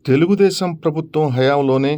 తెలుగుదేశం ప్రభుత్వం హయాంలోనే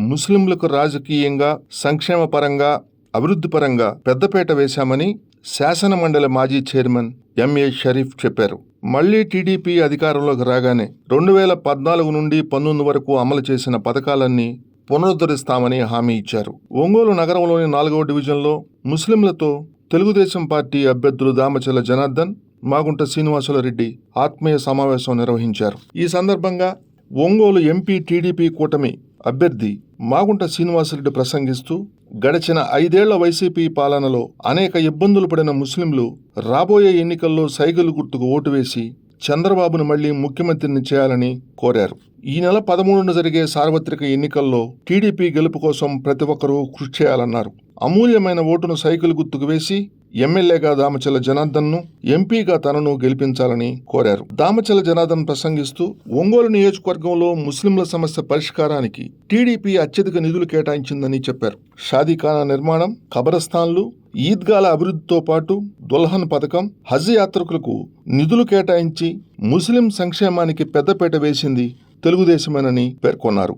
ముస్లింలకు రాజకీయంగా, సంక్షేమపరంగా, అభివృద్ధిపరంగా పెద్దపీట వేశామని శాసనమండలి మాజీ చైర్మన్ ఎంఏ షరీఫ్ చెప్పారు. మళ్లీ టీడీపీ అధికారంలోకి రాగానే 2014 నుండి 19 వరకు అమలు చేసిన పథకాలన్నీ పునరుద్ధరిస్తామని హామీ ఇచ్చారు. ఒంగోలు నగరంలోని 4వ డివిజన్లో ముస్లింలతో తెలుగుదేశం పార్టీ అభ్యర్థులు దామచల జనార్దన్, మాగుంట శ్రీనివాసులరెడ్డి ఆత్మీయ సమావేశం నిర్వహించారు. ఈ సందర్భంగా ఒంగోలు ఎంపీ టీడీపీ కూటమి అభ్యర్థి మాగుంట శ్రీనివాసులరెడ్డి ప్రసంగిస్తూ, గడిచిన 5 ఏళ్ల వైసీపీ పాలనలో అనేక ఇబ్బందులు పడిన ముస్లింలు రాబోయే ఎన్నికల్లో సైకిల్ గుర్తుకు ఓటు వేసి చంద్రబాబును మళ్లీ ముఖ్యమంత్రిని చేయాలని కోరారు. ఈ నెల 13న జరిగే సార్వత్రిక ఎన్నికల్లో టీడీపీ గెలుపు కోసం ప్రతి ఒక్కరూ కృషి చేయాలన్నారు. అమూల్యమైన ఓటును సైకిల్ గుర్తుకు వేసి ఎమ్మెల్యేగా దామచల జనార్దన్ను, ఎంపీగా తనను గెలిపించాలని కోరారు. దామచల జనార్దన్ ప్రసంగిస్తూ, ఒంగోలు నియోజకవర్గంలో ముస్లింల సమస్య పరిష్కారానికి టీడీపీ అత్యధిక నిధులు కేటాయించిందని చెప్పారు. షాదీఖానా నిర్మాణం, కబరస్థాన్లు, ఈద్గాల అభివృద్ధితో పాటు దుల్హన్ పథకం, హజ్ యాత్రికులకు నిధులు కేటాయించి ముస్లిం సంక్షేమానికి పెద్దపీట వేసింది తెలుగుదేశమేనని పేర్కొన్నారు.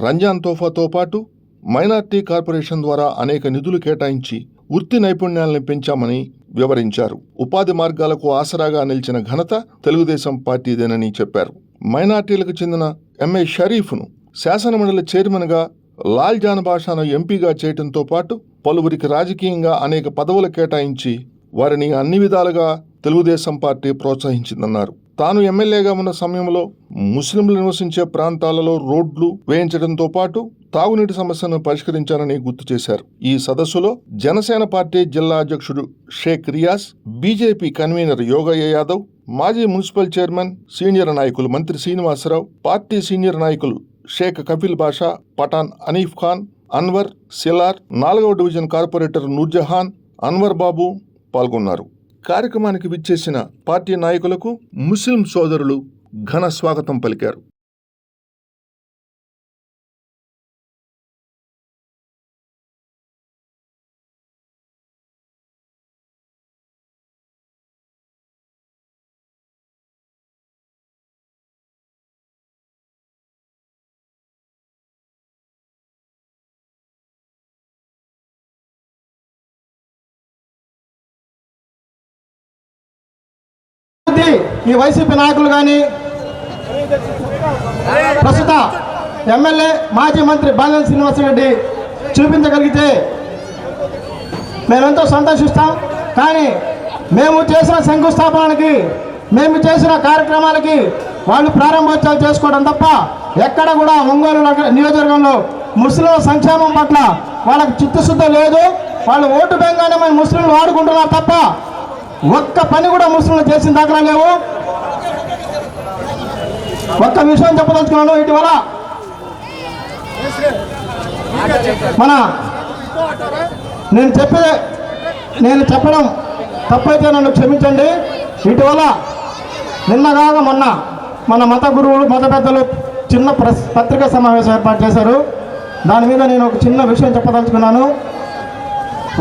రంజాన్ తోఫాతో పాటు మైనార్టీ కార్పొరేషన్ ద్వారా అనేక నిధులు కేటాయించి వృత్తి నైపుణ్యాలను పెంచామని వివరించారు. ఉపాధి మార్గాలకు ఆసరాగా నిలిచిన ఘనత తెలుగుదేశం పార్టీదేనని చెప్పారు. మైనార్టీలకు చెందిన ఎంఏ షరీఫ్ను శాసనమండలి చైర్మన్గా, లాల్ జాన్ బాషాను ఎంపీగా చేయడంతో పాటు పలువురికి రాజకీయంగా అనేక పదవులు కేటాయించి వారిని అన్ని విధాలుగా తెలుగుదేశం పార్టీ ప్రోత్సహించిందన్నారు. తాను ఎమ్మెల్యేగా ఉన్న సమయంలో ముస్లింలు నివసించే ప్రాంతాలలో రోడ్లు వేయించడంతో పాటు తాగునీటి సమస్యను పరిష్కరించారని గుర్తు చేశారు. ఈ సదస్సులో జనసేన పార్టీ జిల్లా అధ్యక్షుడు షేక్ రియాజ్, బీజేపీ కన్వీనర్ యోగయ్య యాదవ్, మాజీ మున్సిపల్ చైర్మన్, సీనియర్ నాయకులు మంత్రి శ్రీనివాసరావు, పార్టీ సీనియర్ నాయకులు షేక్ కఫీల్ బాషా, పఠాన్ అనీఫ్ ఖాన్, అన్వర్, సిలార్, 4వ డివిజన్ కార్పొరేటర్ నూర్జహాన్, అన్వర్ బాబు పాల్గొన్నారు. కార్యక్రమానికి విచ్చేసిన పార్టీ నాయకులకు ముస్లిం సోదరులు ఘన స్వాగతం పలికారు. ఈ వైసీపీ నాయకులు కానీ, ప్రస్తుత ఎమ్మెల్యే మాజీ మంత్రి బాలినేని శ్రీనివాసరెడ్డి చూపించగలిగితే మేమెంతో సంతోషిస్తాం. కానీ మేము చేసిన శంకుస్థాపనలకి, మేము చేసిన కార్యక్రమాలకి వాళ్ళు ప్రారంభోత్సవాలు చేసుకోవడం తప్ప ఎక్కడ కూడా ఒంగోలు నియోజకవర్గంలో ముస్లింల సంక్షేమం పట్ల వాళ్ళకి చిత్తశుద్ధి లేదు. వాళ్ళు ఓటు బ్యాంగానే మన ముస్లింలు వాడుకుంటున్నారు తప్ప ఒక్క పని కూడా ముస్లింలు చేసిన దాఖలా లేవు. ఒక్క విషయం చెప్పదలుచుకున్నాను. ఇటీవల నేను చెప్పడం తప్పైతే నన్ను క్షమించండి. ఇటీవల నిన్నగాక మొన్న మన మత గురువులు, మత పెద్దలు చిన్న పత్రికా సమావేశం ఏర్పాటు చేశారు. దాని మీద నేను ఒక చిన్న విషయం చెప్పదలుచుకున్నాను.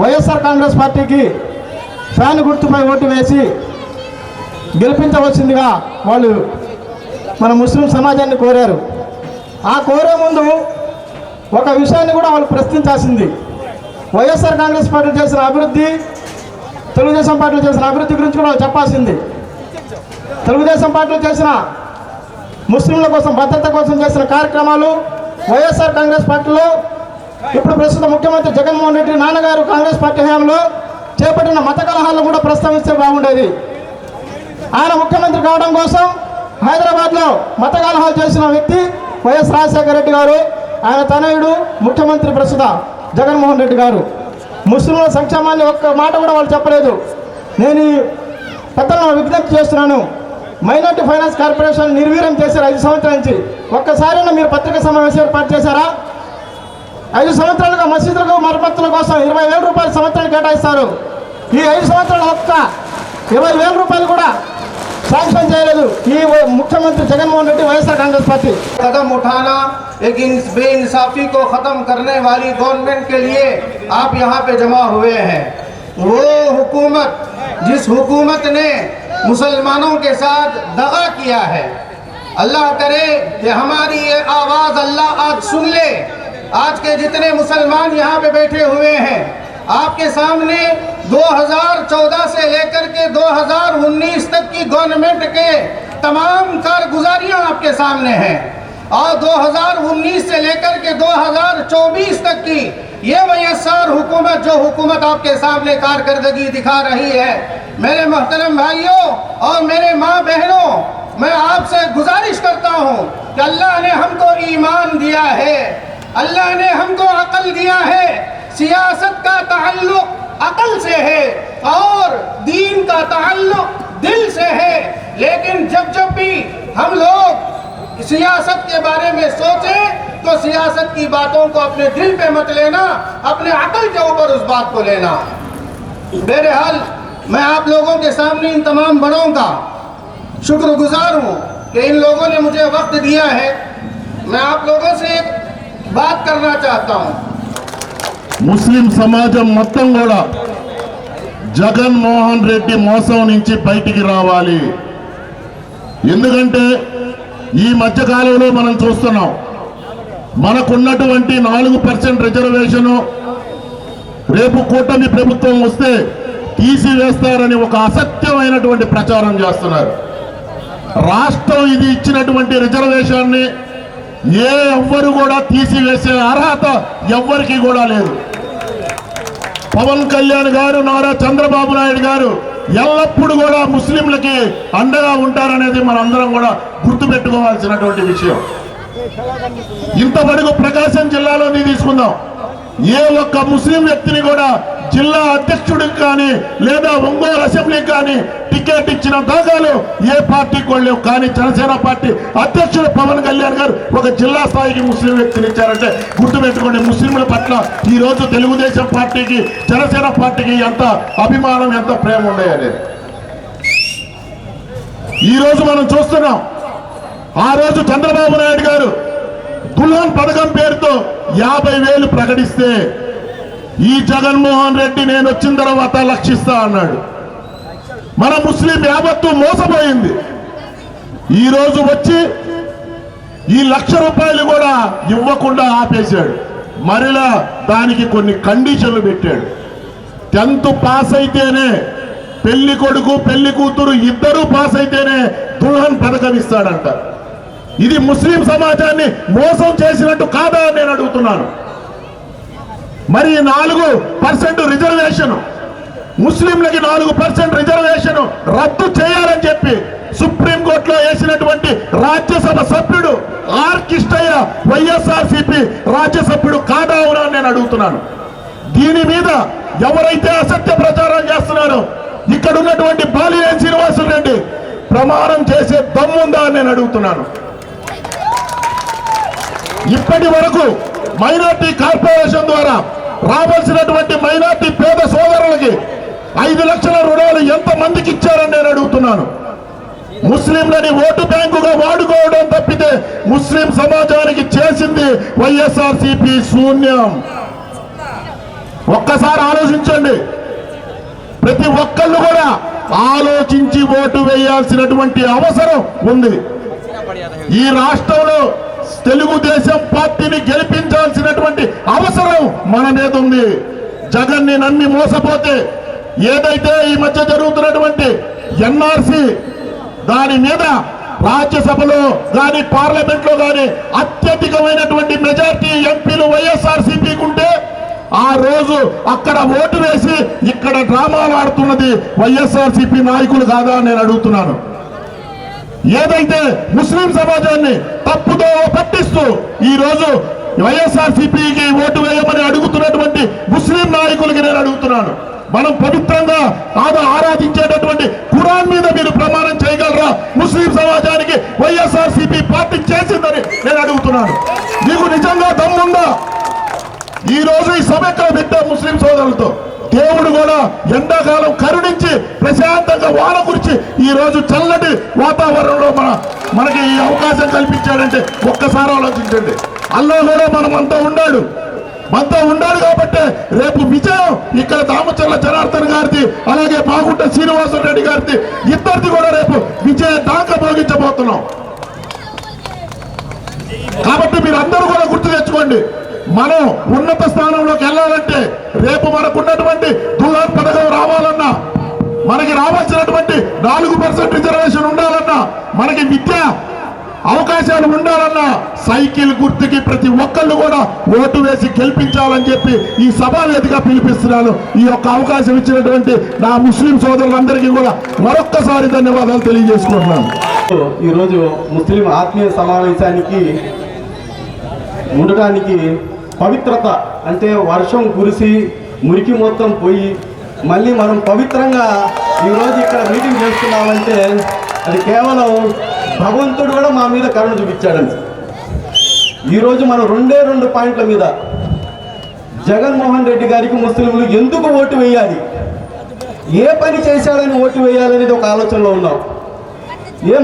వైఎస్ఆర్ కాంగ్రెస్ పార్టీకి ఫ్యాన్ గుర్తుపై ఓటు వేసి గెలిపించవలసిందిగా వాళ్ళు మన ముస్లిం సమాజాన్ని కోరారు. ఆ కోరే ముందు ఒక విషయాన్ని కూడా వాళ్ళు ప్రశ్నించాల్సింది. వైఎస్ఆర్ కాంగ్రెస్ పార్టీ చేసిన అభివృద్ధి, తెలుగుదేశం పార్టీలు చేసిన అభివృద్ధి గురించి కూడా చెప్పాల్సింది. తెలుగుదేశం పార్టీలు చేసిన ముస్లింల కోసం, భద్రత కోసం చేసిన కార్యక్రమాలు, వైఎస్ఆర్ కాంగ్రెస్ పార్టీలో ఇప్పుడు ప్రస్తుత ముఖ్యమంత్రి జగన్మోహన్ రెడ్డి నాన్నగారు కాంగ్రెస్ పార్టీ హయాంలో చేపట్టిన మత కలహాలను కూడా ప్రస్తావిస్తే బాగుండేది. ఆయన ముఖ్యమంత్రి కావడం కోసం హైదరాబాద్లో మత కలహాలు చేసిన వ్యక్తి వైఎస్ రాజశేఖర రెడ్డి గారు, ఆయన తనయుడు ముఖ్యమంత్రి ప్రస్తుత జగన్మోహన్ రెడ్డి గారు. ముస్లింల సంక్షేమాన్ని ఒక్క మాట కూడా వాళ్ళు చెప్పలేదు. నేను ఈ పెద్దలను విజ్ఞప్తి చేస్తున్నాను. మైనార్టీ ఫైనాన్స్ కార్పొరేషన్ నిర్వీర్యం చేశారు 5 సంవత్సరాల నుంచి. ఒక్కసారైనా మీరు పత్రికా సమావేశం ఏర్పాటు చేశారా? 5 సంవత్సరాలుగా మసీదులకు మరమ్మతుల కోసం 20,000 రూపాయలు సంవత్సరాలు కేటాయిస్తారు. ఈ 5 సంవత్సరాలు ఒక్క 20,000 రూపాయలు కూడా శాంక్షన్ చేయలేదు ఈ ముఖ్యమంత్రి జగన్మోహన్ రెడ్డి, వైఎస్ఆర్ కాంగ్రెस पार्टी। कदम उठाना एक बेइंसाफी को खत्म करने वाली गवर्नमेंट के लिए आप यहाँ पे जमा हुए हैं। वो हुकूमत जिस हुकूमत ने मुसलमानों के साथ दगा किया है, अल्लाह करे कि हमारी ये आवाज़ अल्लाह आज सुन ले। आज के जितने मुसलमान यहाँ पे बैठे हुए हैं, आपके सामने 2014 से लेकर के 2019 तक की गवर्नमेंट के तमाम कारगुजारियाँ आपके सामने हैं, और 2019 से लेकर के 2024 तक की ये वयस्सार हुकूमत, जो हुकूमत आपके सामने कारकर्दगी दिखा रही है। मेरे मोहतरम भाइयों और मेरे माँ बहनों, मैं आपसे गुजारिश करता हूँ कि अल्लाह ने हमको ईमान दिया है, अल्लाह ने हमको अकल दिया है। सियासत का ताल्लुक अकल से है और दीन का ताल्लुक दिल से है। लेकिन जब भी हम लोग सियासत के बारे में सोचें तो सियासत की बातों को अपने दिल पे मत लेना, अपने अकल के ऊपर उस बात को लेना। बहरहाल मैं आप लोगों के सामने इन तमाम बड़ों का शुक्रगुजार हूँ कि इन लोगों ने मुझे वक्त दिया है। मैं आप लोगों से एक बात करना चाहता हूँ। ముస్లిం సమాజం మొత్తం కూడా జగన్మోహన్ రెడ్డి మోసం నుంచి బయటికి రావాలి. ఎందుకంటే ఈ మధ్య కాలంలో మనం చూస్తున్నాం, మనకున్నటువంటి 4% రిజర్వేషను రేపు కూటమి ప్రభుత్వం వస్తే తీసివేస్తారని ఒక అసత్యమైనటువంటి ప్రచారం చేస్తున్నారు. రాష్ట్రం ఇది ఇచ్చినటువంటి రిజర్వేషన్ని ఎవ్వరు కూడా తీసివేసే అర్హత ఎవ్వరికి కూడా లేదు. పవన్ కళ్యాణ్ గారు, నారా చంద్రబాబు నాయుడు గారు ఎల్లప్పుడూ కూడా ముస్లింలకి అండగా ఉంటారనేది మనందరం కూడా గుర్తుపెట్టుకోవాల్సినటువంటి విషయం. ఇంతవరకు ప్రకాశం జిల్లాలోని తీసుకుందాం, ఏ ఒక్క ముస్లిం వ్యక్తిని కూడా జిల్లా అధ్యక్షుడికి కానీ లేదా ఒంగోలు అసెంబ్లీకి కానీ టికెట్ ఇచ్చిన దాఖలు ఏ పార్టీకి కూడా లేవు. కానీ జనసేన పార్టీ అధ్యక్షుడు పవన్ కళ్యాణ్ గారు ఒక జిల్లా స్థాయికి ముస్లిం వ్యక్తిని ఇచ్చారంటే గుర్తుపెట్టుకోండి, ముస్లింల పట్ల ఈ రోజు తెలుగుదేశం పార్టీకి, జనసేన పార్టీకి ఎంత అభిమానం, ఎంత ప్రేమ ఉన్నాయనేది ఈ రోజు మనం చూస్తున్నాం. ఆ రోజు చంద్రబాబు నాయుడు గారు దుల్హన్ పథకం పేరుతో 50,000 ప్రకటిస్తే ఈ జగన్మోహన్ రెడ్డి నేను వచ్చిన తర్వాత లక్షిస్తా అన్నాడు. మన ముస్లిం యావత్తు మోసపోయింది. ఈ రోజు వచ్చి ఈ ₹1,00,000 కూడా ఇవ్వకుండా ఆపేశాడు. మరలా దానికి కొన్ని కండిషన్లు పెట్టాడు. 10th పాస్ అయితేనే పెళ్లి కొడుకు పెళ్లి కూతురు ఇద్దరూ పాస్ అయితేనే దుల్హన్ పథకం ఇస్తాడంట. ఇది ముస్లిం సమాజాన్ని మోసం చేసినట్టు కాదా అని నేను అడుగుతున్నాను. మరి 4% రిజర్వేషన్, ముస్లింలకి 4% రిజర్వేషన్ రద్దు చేయాలని చెప్పి సుప్రీంకోర్టులో వేసినటువంటి రాజ్యసభ సభ్యుడు ఆర్ కిష్టయ్య వైఎస్ఆర్సీపీ రాజ్యసభ్యుడు కాదా అని నేను అడుగుతున్నాను. దీని మీద ఎవరైతే అసత్య ప్రచారం చేస్తున్నారో ఇక్కడ ఉన్నటువంటి బాలినేని శ్రీనివాసరెడ్డి ప్రమాణం చేసే దమ్ముందా అని నేను అడుగుతున్నాను. ఇప్పటి వరకు మైనార్టీ కార్పొరేషన్ ద్వారా రావాల్సినటువంటి మైనార్టీ పేద సోదరులకి 5 లక్షల రుణాలు ఎంత మందికి ఇచ్చారని నేను అడుగుతున్నాను. ముస్లింలని ఓటు బ్యాంకుగా వాడుకోవడం తప్పితే ముస్లిం సమాజానికి చేసింది వైఎస్ఆర్సీపీ శూన్యం. ఒక్కసారి ఆలోచించండి. ప్రతి ఒక్కళ్ళు కూడా ఆలోచించి ఓటు వేయాల్సినటువంటి అవసరం ఉంది. ఈ రాష్ట్రంలో తెలుగుదేశం పార్టీని గెలిపించాల్సినటువంటి అవసరం మన మీద ఉంది. జగన్ ని నమ్మి మోసపోతే ఏదైతే ఈ మధ్య జరుగుతున్నటువంటి ఎన్ఆర్సీ దాని మీద రాజ్యసభలో కానీ పార్లమెంట్ లో కానీ అత్యధికమైనటువంటి మెజార్టీ ఎంపీలు వైఎస్ఆర్సీపీకి ఉంటే ఆ రోజు అక్కడ ఓటు వేసి ఇక్కడ డ్రామాలు ఆడుతున్నది వైఎస్ఆర్సీపీ నాయకులు కాదా అని నేను అడుగుతున్నాను. ఏదైతే ముస్లిం సమాజాన్ని తప్పుదో పట్టిస్తూ ఈ రోజు వైఎస్ఆర్సీపీకి ఓటు వేయమని అడుగుతున్నటువంటి ముస్లిం నాయకులకి నేను అడుగుతున్నాను, మనం పవిత్రంగా ఆరాధించేటటువంటి ఖురాన్ మీద మీరు ప్రమాణం చేయగలరా? ముస్లిం సమాజానికి వైఎస్ఆర్సీపీ పార్టీ చేసిందని నేను అడుగుతున్నాను. మీకు నిజంగా దమ్ముందా? ఈ రోజు ఈ సభ ఎక్కడ పెట్టా ముస్లిం సోదరులతో దేవుడు కూడా ఎండాకాలం కరుణించి ప్రశాంతంగా వాన కురిచి ఈ రోజు చల్లటి వాతావరణంలో మనకి ఈ అవకాశం కల్పించాడంటే ఒక్కసారి ఆలోచించండి. అల్లాహ్ కూడా మనమంతా ఉండాడు కాబట్టి రేపు విజయం ఇక్కడ దామచర్ల జనార్దన్ గారిది, అలాగే మాగుంట శ్రీనివాసరెడ్డి గారిది, ఇద్దరిది కూడా రేపు విజయ దాకా భోగించబోతున్నాం. కాబట్టి మీరు అందరూ కూడా గుర్తు తెచ్చుకోండి, మనం ఉన్నత స్థానంలోకి వెళ్ళాలంటే రేపు మనకు ఉన్నటువంటి దుల్హాన్ పథకం రావాలన్నా, మనకి రావాల్సినటువంటి 4% రిజర్వేషన్ ఉండాలన్నా, మనకి విద్య అవకాశాలు ఉండాలన్నా సైకిల్ గుర్తుకి ప్రతి ఒక్కళ్ళు కూడా ఓటు వేసి గెలిపించాలని చెప్పి ఈ సభావేదిగా పిలిపిస్తున్నాను. ఈ యొక్క అవకాశం ఇచ్చినటువంటి నా ముస్లిం సోదరులందరికీ కూడా మరొక్కసారి ధన్యవాదాలు తెలియజేసుకుంటున్నాను. ఈరోజు ముస్లిం ఆత్మీయ సమావేశానికి ఉండడానికి పవిత్రత అంటే వర్షం కురిసి మురికి మొత్తం పోయి మళ్ళీ మనం పవిత్రంగా ఈరోజు ఇక్కడ మీటింగ్ చేస్తున్నామంటే అది కేవలం భగవంతుడు కూడా మా మీద కరుణ చూపించాడండి. ఈరోజు మనం 2 పాయింట్ల మీద జగన్మోహన్ రెడ్డి గారికి ముస్లింలు ఎందుకు ఓటు వేయాలి, ఏ పని చేశాడని ఓటు వేయాలనేది ఒక ఆలోచనలో ఉన్నాం.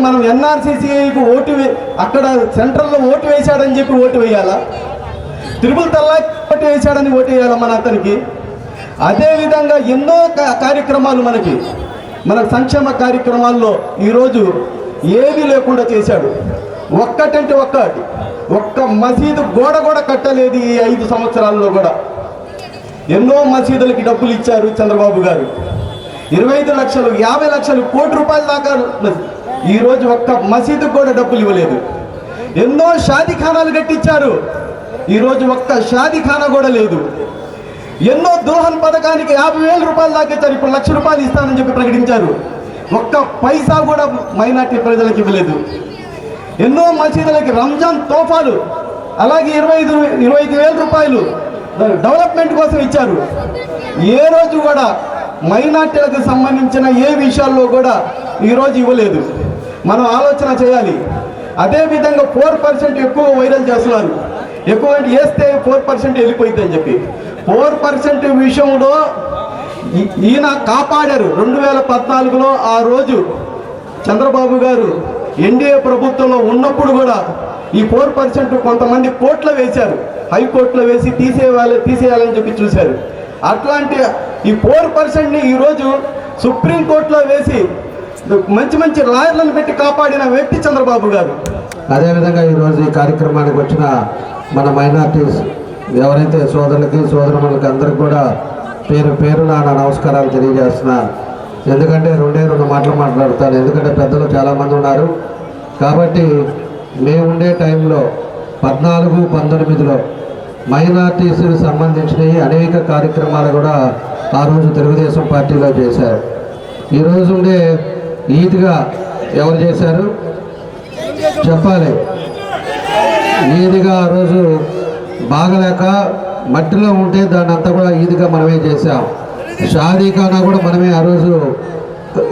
మనం ఎన్ఆర్సీసీకి అక్కడ సెంట్రల్లో ఓటు వేశాడని చెప్పి ఓటు వేయాలా, త్రిపుల్ తలాక్ ఓటు వేశాడని ఓటు వేయాలా మన అతనికి? అదేవిధంగా ఎన్నో కార్యక్రమాలు మన సంక్షేమ కార్యక్రమాల్లో ఈరోజు ఏమీ లేకుండా చేశాడు. ఒక్కటంటే ఒక్క మసీదు గోడ కూడా కట్టలేదు ఈ 5 సంవత్సరాల్లో కూడా. ఎన్నో మసీదులకి డబ్బులు ఇచ్చారు చంద్రబాబు గారు, 25 లక్షలు 50 లక్షలు కోటి రూపాయల దాకా. ఈరోజు ఒక్క మసీదుకు కూడా డబ్బులు ఇవ్వలేదు. ఎన్నో షాదీఖానాలు కట్టించారు, ఈరోజు ఒక్క షాదీఖానా కూడా లేదు. ఎన్నో దుల్హన్ పథకానికి 50,000 రూపాయలు దాకా ఇచ్చారు, ఇప్పుడు 1,00,000 రూపాయలు ఇస్తానని చెప్పి ప్రకటించారు. ఒక్క పైసా కూడా మైనార్టీ ప్రజలకు ఇవ్వలేదు. ఎన్నో మసీదులకి రంజాన్ తోఫాలు అలాగే 25,000 రూపాయలు డెవలప్మెంట్ కోసం ఇచ్చారు. ఏ రోజు కూడా మైనార్టీలకు సంబంధించిన ఏ విషయాల్లో కూడా ఈరోజు ఇవ్వలేదు. మనం ఆలోచన చేయాలి. అదేవిధంగా 4% ఎక్కువ వైరల్ చేస్తున్నారు. ఎక్కువ అంటే వేస్తే 4% వెళ్ళిపోయింది అని చెప్పి 4% విషయంలో ఈయన కాపాడారు. 2014లో ఆ రోజు చంద్రబాబు గారు ఎన్డీఏ ప్రభుత్వంలో ఉన్నప్పుడు కూడా ఈ 4% కొంతమంది కోర్టులో వేశారు, హైకోర్టులో వేసి తీసేయాలని చెప్పి చూశారు. అట్లాంటి ఈ 4%ని ఈరోజు సుప్రీంకోర్టులో వేసి మంచి లాయర్లను పెట్టి కాపాడిన వ్యక్తి చంద్రబాబు గారు. అదేవిధంగా ఈరోజు ఈ కార్యక్రమానికి వచ్చిన మన మైనార్టీస్ ఎవరైతే సోదరులకి సోదరులకి అందరికి కూడా పేరున నా నమస్కారాలు తెలియజేస్తున్నాను. ఎందుకంటే 2 మాటలు మాట్లాడతాను, ఎందుకంటే పెద్దలు చాలామంది ఉన్నారు. కాబట్టి మేము ఉండే టైంలో 14-19లో మైనార్టీస్కి సంబంధించినవి అనేక కార్యక్రమాలు కూడా ఆ రోజు తెలుగుదేశం పార్టీలో చేశారు. ఈరోజు ఉండే ఈద్గా ఎవరు చేశారు చెప్పాలి. ఈద్గా ఆ రోజు బాగలేక మట్టిలో ఉంటే దాన్ని అంతా కూడా ఈద్గా మనమే చేసాం. షాదీఖానా కూడా మనమే ఆ రోజు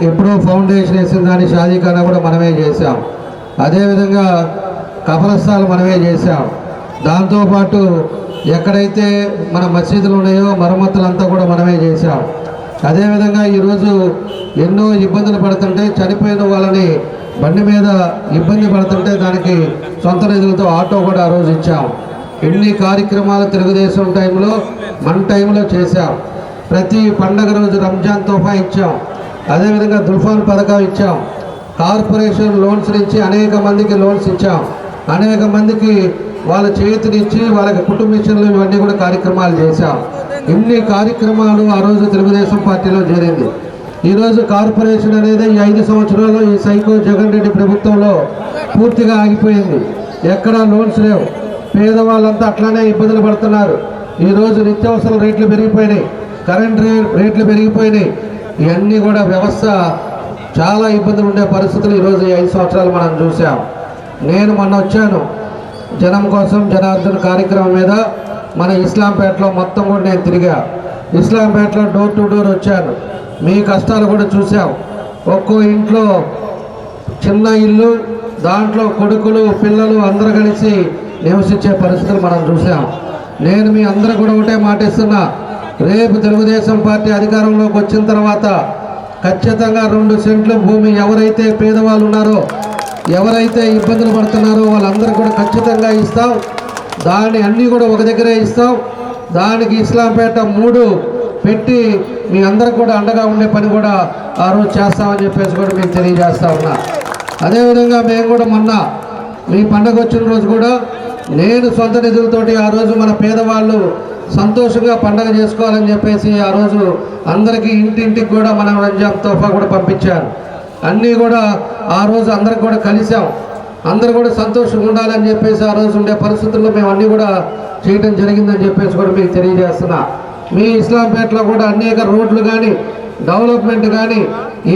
ఎప్పుడో ఫౌండేషన్ వేసిన దాన్ని షాదీఖానా కూడా మనమే చేసాం. అదేవిధంగా కబరస్థాలు మనమే చేసాం. దాంతోపాటు ఎక్కడైతే మన మసీదులు ఉన్నాయో మరమ్మతులంతా కూడా మనమే చేసాం. అదేవిధంగా ఈరోజు ఎన్నో ఇబ్బందులు పడుతుంటే చనిపోయిన వాళ్ళని బండి మీద ఇబ్బంది పడుతుంటే దానికి సొంత నిధులతో ఆటో కూడా ఆ రోజు ఇచ్చాం. ఎన్ని కార్యక్రమాలు తెలుగుదేశం టైంలో మన టైంలో చేశాం. ప్రతి పండగ రోజు రంజాన్ తోఫా ఇచ్చాం. అదేవిధంగా దుల్హాన్ పథకం ఇచ్చాం. కార్పొరేషన్ లోన్స్ నుంచి అనేక మందికి లోన్స్ ఇచ్చాం. అనేక మందికి వాళ్ళ చేతినిచ్చి వాళ్ళకి కుటుంబ మిషన్లు ఇవన్నీ కూడా కార్యక్రమాలు చేశాం. ఇన్ని కార్యక్రమాలు ఆ రోజు తెలుగుదేశం పార్టీలో జరిగింది. ఈరోజు కార్పొరేషన్ అనేది ఈ 5 సంవత్సరాలు ఈ సైకో జగన్ రెడ్డి ప్రభుత్వంలో పూర్తిగా ఆగిపోయింది. ఎక్కడా లోన్స్ లేవు. పేదవాళ్ళంతా అట్లానే ఇబ్బందులు పడుతున్నారు. ఈరోజు నిత్యావసర రేట్లు పెరిగిపోయినాయి, కరెంట్ రేట్లు పెరిగిపోయినాయి. ఇవన్నీ కూడా వ్యవస్థ చాలా ఇబ్బందులు ఉండే పరిస్థితులు ఈరోజు ఈ 5 సంవత్సరాలు మనం చూసాం. నేను మొన్న వచ్చాను జనం కోసం జనార్దన్ కార్యక్రమం మీద మన ఇస్లాంపేటలో మొత్తం కూడా నేను తిరిగా. ఇస్లాంపేటలో డోర్ టు డోర్ వచ్చాను. మీ కష్టాలు కూడా చూసాం. ఒక్కో ఇంట్లో చిన్న ఇల్లు, దాంట్లో కొడుకులు పిల్లలు అందరూ కలిసి నివసించే పరిస్థితులు మనం చూసాం. నేను మీ అందరూ కూడా ఒకటే మాటిస్తున్నా, రేపు తెలుగుదేశం పార్టీ అధికారంలోకి వచ్చిన తర్వాత ఖచ్చితంగా 2 సెంట్లు భూమి ఎవరైతే పేదవాళ్ళు ఉన్నారో, ఎవరైతే ఇబ్బందులు పడుతున్నారో వాళ్ళందరూ కూడా ఖచ్చితంగా ఇస్తాం. దాన్ని అన్నీ కూడా ఒక దగ్గరే ఇస్తాం. దానికి ఇస్లాంపేట 3 పెట్టి మీ అందరికి కూడా అండగా ఉండే పని కూడా ఆ రోజు చేస్తామని చెప్పేసి కూడా మీకు తెలియజేస్తా ఉన్నా. అదేవిధంగా మేము కూడా మొన్న మీ పండగ వచ్చిన రోజు కూడా నేను సొంత నిధులతోటి ఆ రోజు మన పేదవాళ్ళు సంతోషంగా పండగ చేసుకోవాలని చెప్పేసి ఆ రోజు అందరికీ ఇంటింటికి కూడా మనం రంజాన్ తోఫా కూడా పంపించాను. అన్నీ కూడా ఆ రోజు అందరికి కూడా కలిసాం. అందరూ కూడా సంతోషంగా ఉండాలని చెప్పేసి ఆ రోజు ఉండే పరిస్థితుల్లో మేము అన్నీ కూడా చేయడం జరిగిందని చెప్పేసి కూడా మీకు తెలియజేస్తున్నా. మీ ఇస్లాంపేటలో కూడా అనేక రోడ్లు కానీ డెవలప్మెంట్ కానీ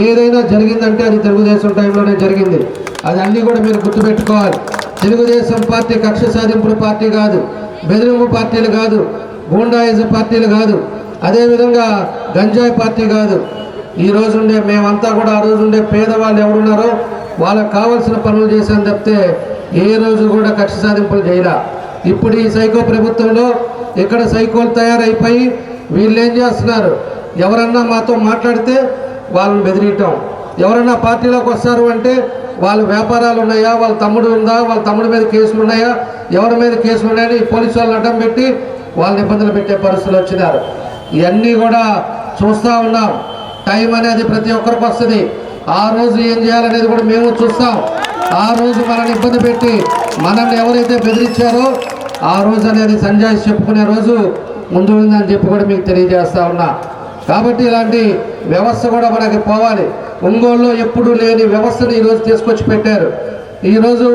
ఏదైనా జరిగిందంటే అది తెలుగుదేశం టైంలోనే జరిగింది. అది అన్నీ కూడా మీరు గుర్తుపెట్టుకోవాలి. తెలుగుదేశం పార్టీ కక్ష సాధింపుల పార్టీ కాదు, బెదిరింపు పార్టీలు కాదు, గూండాయిజం పార్టీలు కాదు, అదేవిధంగా గంజాయి పార్టీ కాదు. ఈ రోజు ఉండే మేమంతా కూడా ఆ రోజు ఉండే పేదవాళ్ళు ఎవరున్నారో వాళ్ళకి కావాల్సిన పనులు చేశాను తప్పితే ఏ రోజు కూడా కక్ష సాధింపులు చేయరా. ఇప్పుడు ఈ సైకో ప్రభుత్వంలో ఇక్కడ సైకోలు తయారైపోయి వీళ్ళు ఏం చేస్తున్నారు, ఎవరన్నా మాతో మాట్లాడితే వాళ్ళని బెదిరియటం, ఎవరన్నా పార్టీలోకి వస్తారు అంటే వాళ్ళ వ్యాపారాలు ఉన్నాయా, వాళ్ళ తమ్ముడు ఉందా, వాళ్ళ తమ్ముడి మీద కేసులు ఉన్నాయా, ఎవరి మీద కేసులు ఉన్నాయని పోలీసు వాళ్ళని అడ్డం పెట్టి వాళ్ళని ఇబ్బందులు పెట్టే పరిస్థితులు వచ్చినారు. ఇవన్నీ కూడా చూస్తూ ఉన్నాం. టైం అనేది ప్రతి ఒక్కరికి వస్తుంది. ఆ రోజు ఏం చేయాలనేది కూడా మేము చూస్తాం. ఆ రోజు మనల్ని ఇబ్బంది పెట్టి మనల్ని ఎవరైతే బెదిరించారో ఆ రోజు అనేది సంజాయిషి చెప్పుకునే రోజు ముందు ఉందని చెప్పి కూడా మీకు తెలియజేస్తా ఉన్నా. కాబట్టి ఇలాంటి వ్యవస్థ కూడా మనకి పోవాలి. ఒంగోలులో ఎప్పుడూ లేని వ్యవస్థను ఈరోజు తీసుకొచ్చి పెట్టారు. ఈరోజు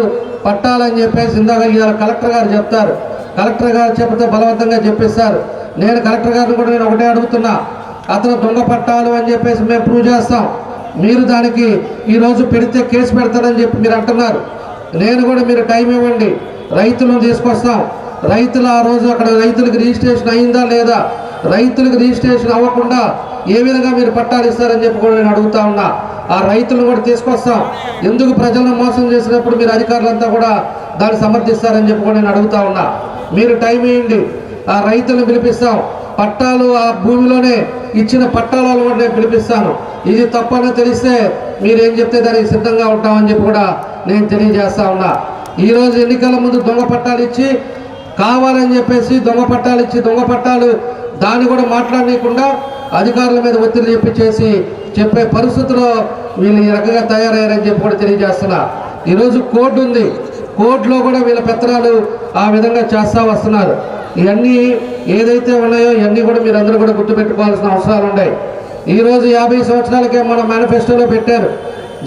పట్టాలని చెప్పేసి ఇందాక ఇవాళ కలెక్టర్ గారు చెప్తారు. కలెక్టర్ గారు చెప్తే బలవంతంగా చెప్పిస్తారు. నేను కలెక్టర్ గారిని కూడా నేను ఒకటే అడుగుతున్నా, అతను దొంగ పట్టాలు అని చెప్పేసి మేము ప్రూవ్ చేస్తాం. మీరు దానికి ఈరోజు పెడితే కేసు పెడతారని చెప్పి మీరు అంటున్నారు. నేను కూడా మీరు టైం ఇవ్వండి, రైతులను తీసుకొస్తాం. రైతులు ఆ రోజు అక్కడ రైతులకు రిజిస్ట్రేషన్ అయిందా లేదా, రైతులకు రిజిస్ట్రేషన్ అవ్వకుండా ఏ విధంగా మీరు పట్టాలు ఇస్తారని చెప్పి కూడా నేను అడుగుతా ఉన్నా. ఆ రైతులను కూడా తీసుకొస్తాం. ఎందుకు ప్రజలను మోసం చేసినప్పుడు మీరు అధికారులంతా కూడా దాన్ని సమర్థిస్తారని చెప్పి కూడా నేను అడుగుతా ఉన్నా. మీరు టైం ఇవ్వండి, ఆ రైతులను పిలిపిస్తాం. పట్టాలు ఆ భూమిలోనే ఇచ్చిన పట్టాలను కూడా నేను పిలిపిస్తాను. ఇది తప్పని తెలిస్తే మీరేం చెప్తే దానికి సిద్ధంగా ఉంటామని చెప్పి కూడా నేను తెలియజేస్తా ఉన్నా. ఈరోజు ఎన్నికల ముందు దొంగ పట్టాలు ఇచ్చి కావాలని చెప్పేసి దొంగ పట్టాలు దాన్ని కూడా మాట్లాడనీయకుండా అధికారుల మీద ఒత్తిడి చేపించేసి చెప్పే పరిస్థితిలో వీళ్ళు ఈ రకంగా తయారయ్యారని చెప్పి కూడా తెలియజేస్తున్నా. ఈరోజు కోర్టు ఉంది, కోర్టులో కూడా వీళ్ళ పెత్తనాలు ఆ విధంగా చేస్తూ వస్తున్నారు. ఇవన్నీ ఏదైతే ఉన్నాయో ఇవన్నీ కూడా మీరు అందరూ కూడా గుర్తుపెట్టుకోవాల్సిన అవసరాలు ఉన్నాయి. ఈరోజు 50 సంవత్సరాలకే మన మేనిఫెస్టోలో పెట్టారు.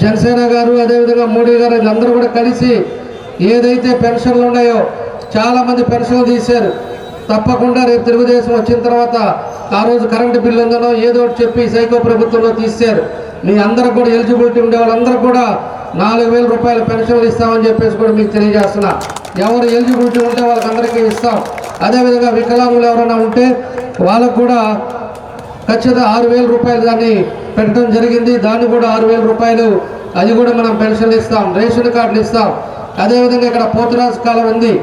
జనసేన గారు అదేవిధంగా మోడీ గారు వీళ్ళందరూ కూడా కలిసి ఏదైతే పెన్షన్లు ఉన్నాయో చాలామంది పెన్షన్లు తీశారు. తప్పకుండా రేపు తెలుగుదేశం వచ్చిన తర్వాత ఆ రోజు కరెంటు బిల్లు ఉందనో ఏదో ఒకటి చెప్పి సైకో ప్రభుత్వంలో తీశారు. మీ అందరికి కూడా ఎలిజిబిలిటీ ఉండే వాళ్ళందరూ కూడా 4,000 రూపాయల పెన్షన్లు ఇస్తామని చెప్పేసి కూడా మీకు తెలియజేస్తున్నా. ఎవరు ఎలిజిబిలిటీ ఉంటే వాళ్ళకందరికీ ఇస్తాం. అదేవిధంగా వికలాంగులు ఎవరైనా ఉంటే వాళ్ళకు కూడా ఖచ్చితంగా 6,000 రూపాయలు దాన్ని పెట్టడం జరిగింది. దాన్ని కూడా 6,000 రూపాయలు అది కూడా మనం పెన్షన్లు ఇస్తాం, రేషన్ కార్డులు ఇస్తాం. అదేవిధంగా ఇక్కడ పోతురాజు కాలం ఉంది.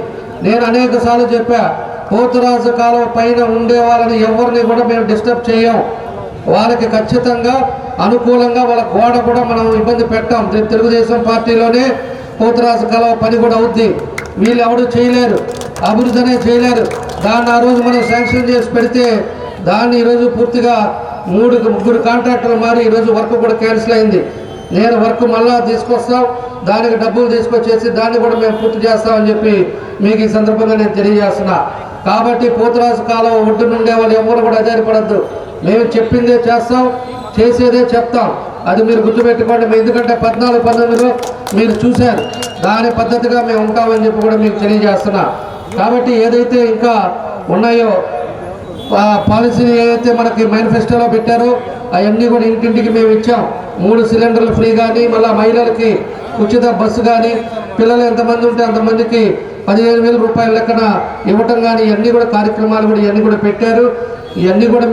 నేను అనేక సార్లు చెప్పా, పోతురాజు కాలం పైన ఉండే వాళ్ళని ఎవరిని కూడా మేము డిస్టర్బ్ చేయం. వాళ్ళకి ఖచ్చితంగా అనుకూలంగా వాళ్ళ గోడ కూడా మనం ఇబ్బంది పెట్టాం. తెలుగుదేశం పార్టీలోనే పోతురాజు కాలం పని కూడా అవుద్ది. వీళ్ళు ఎవరు చేయలేరు, అభివృద్ధి అనేది చేయలేరు. దాన్ని ఆ రోజు మనం శాంక్షన్ చేసి పెడితే దాన్ని ఈరోజు పూర్తిగా 3 కాంట్రాక్టర్లు మారి ఈరోజు వర్క్ కూడా క్యాన్సిల్ అయింది. నేను వర్క్ మళ్ళా తీసుకొస్తాం, దానికి డబ్బులు తీసుకొచ్చేసి దాన్ని కూడా మేము పూర్తి చేస్తామని చెప్పి మీకు ఈ సందర్భంగా నేను తెలియజేస్తున్నా. కాబట్టి పోతురాజు కాలం ఒడ్డు నుండే వాళ్ళు ఎవరు కూడా ఆధారపడద్దు. మేము చెప్పిందే చేస్తాం, చేసేదే చెప్తాం. అది మీరు గుర్తుపెట్టుకోండి. ఎందుకంటే 14-19లో మీరు చూశారు, దాని పద్ధతిగా మేము ఉంటామని చెప్పి కూడా మీకు తెలియజేస్తున్నా. కాబట్టి ఏదైతే ఇంకా ఉన్నాయో పాలసీని ఏదైతే మనకి మేనిఫెస్టోలో పెట్టారో అవన్నీ కూడా ఇంటింటికి మేము ఇచ్చాం. 3 సిలిండర్లు ఫ్రీ కానీ, మళ్ళీ మహిళలకి ఉచిత బస్సు కానీ, పిల్లలు ఎంతమంది ఉంటే అంతమందికి 15,000 రూపాయల లెక్కన ఇవ్వటం కానీ, ఇవన్నీ కూడా కార్యక్రమాలు కూడా ఇవన్నీ కూడా పెట్టారు. ఇవన్నీ కూడా